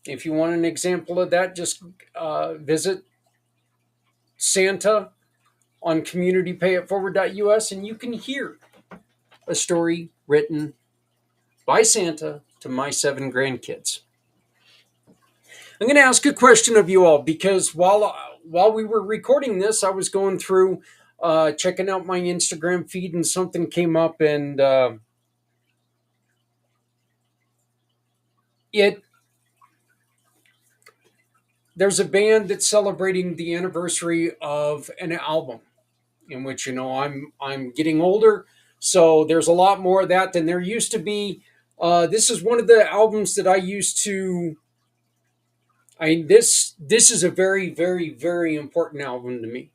If you want an example of that, just visit Santa on communitypayitforward.us and you can hear a story written by Santa to my 7 grandkids. I'm going to ask a question of you all because while we were recording this, I was going through checking out my Instagram feed and something came up and there's a band that's celebrating the anniversary of an album in which I'm getting older, so there's a lot more of that than there used to be. This is one of the albums that I used to. This is a very, very, very important album to me.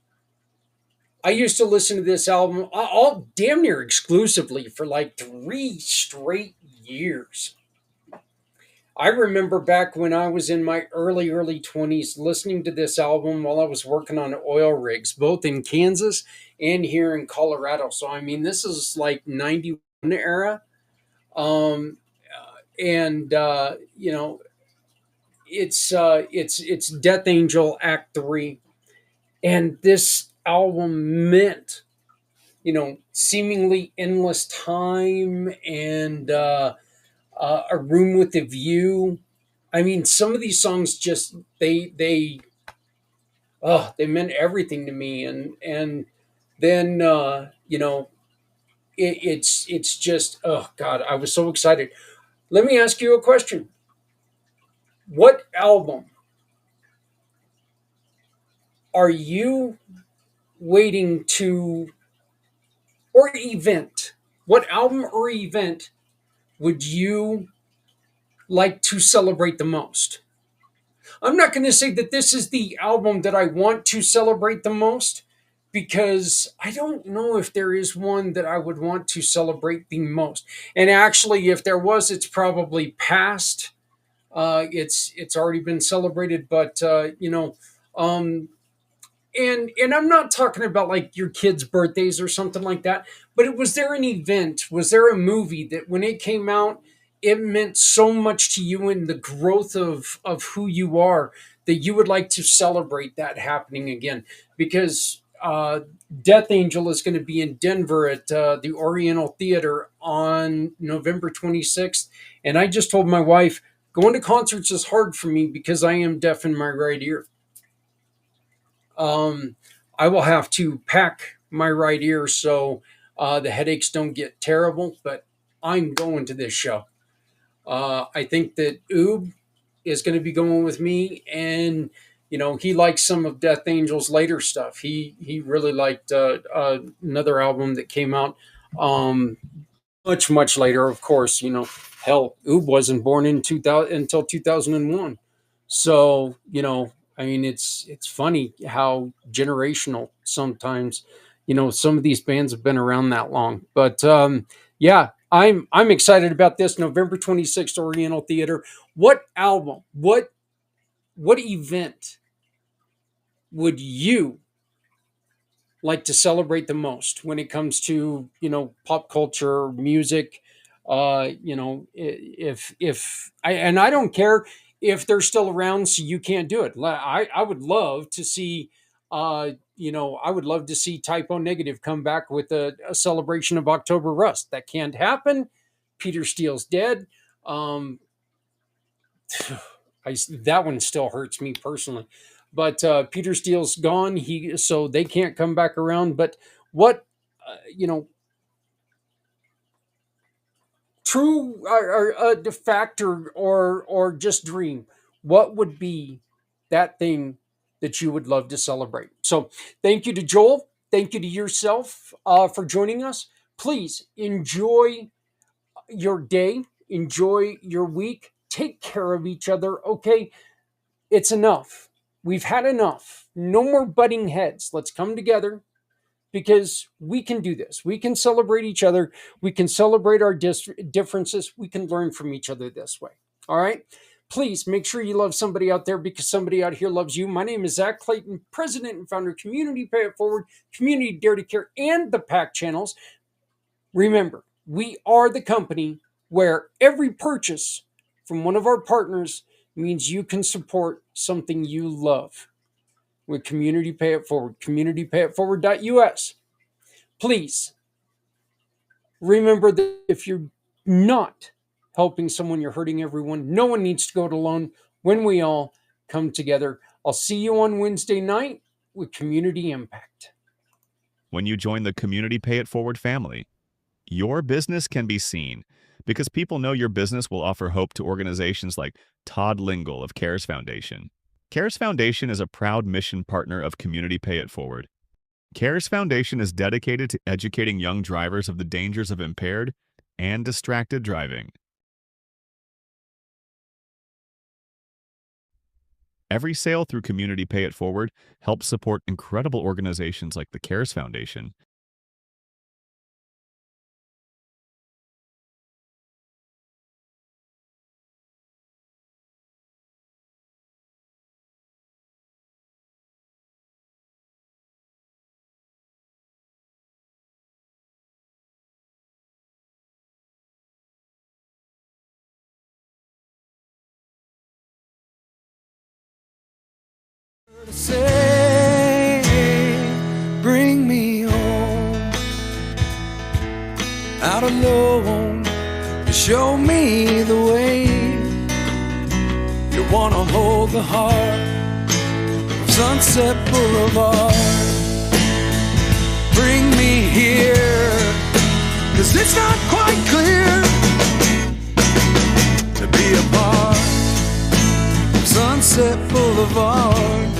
I used to listen to this album all damn near exclusively for like 3 straight years. I remember back when I was in my early 20s listening to this album while I was working on oil rigs, both in Kansas and here in Colorado. So, I mean, this is like 91 era. It's Death Angel Act 3. And this album meant, seemingly endless time and a room with a view. I mean, some of these songs just they meant everything to me, and then it's just, oh God, I was so excited. Let me ask you a question. What album are you waiting to, or event? What album or event would you like to celebrate the most? I'm not going to say that this is the album that I want to celebrate the most because I don't know if there is one that I would want to celebrate the most. And actually, if there was, it's probably past. It's already been celebrated, but and I'm not talking about like your kids' birthdays or something like that, but was there an event? Was there a movie that when it came out, it meant so much to you in the growth of who you are that you would like to celebrate that happening again? Because Death Angel is going to be in Denver at the Oriental Theater on November 26th. And I just told my wife, going to concerts is hard for me because I am deaf in my right ear. I will have to pack my right ear so the headaches don't get terrible, but I'm going to this show. I think that Oob is going to be going with me, and he likes some of Death Angel's later stuff. He really liked another album that came out much later. Of course, hell, Oob wasn't born in 2000 until 2001. So I mean, it's funny how generational sometimes, some of these bands have been around that long. But yeah, I'm excited about this November 26th Oriental Theater. What album, what event would you like to celebrate the most when it comes to, pop culture, music? If I don't care if they're still around, so you can't do it. I would love to see, I would love to see Typo Negative come back with a celebration of October Rust. That can't happen. Peter Steele's dead. That one still hurts me personally, but Peter Steele's gone. So they can't come back around. But what, true or de facto or just dream, what would be that thing that you would love to celebrate? So thank you to Joel. Thank you to yourself for joining us. Please enjoy your day. Enjoy your week. Take care of each other, okay? It's enough. We've had enough. No more butting heads. Let's come together, because we can do this. We can celebrate each other. We can celebrate our differences. We can learn from each other this way. All right? Please make sure you love somebody out there, because somebody out here loves you. My name is Zak Clayton, president and founder of Community Pay It Forward, Community Dare to Care, and the PAC channels. Remember, we are the company where every purchase from one of our partners means you can support something you love. With Community Pay It Forward, communitypayitforward.us. Please remember that if you're not helping someone, you're hurting everyone. No one needs to go it alone when we all come together. I'll see you on Wednesday night with Community Impact. When you join the Community Pay It Forward family, your business can be seen, because people know your business will offer hope to organizations like Todd Lingle of CARES Foundation. CARES Foundation is a proud mission partner of Community Pay It Forward. CARES Foundation is dedicated to educating young drivers of the dangers of impaired and distracted driving. Every sale through Community Pay It Forward helps support incredible organizations like the CARES Foundation. Say, bring me home, out alone, to show me the way. You wanna hold the heart of Sunset Boulevard. Bring me here, 'cause it's not quite clear to be a part of Sunset Boulevard.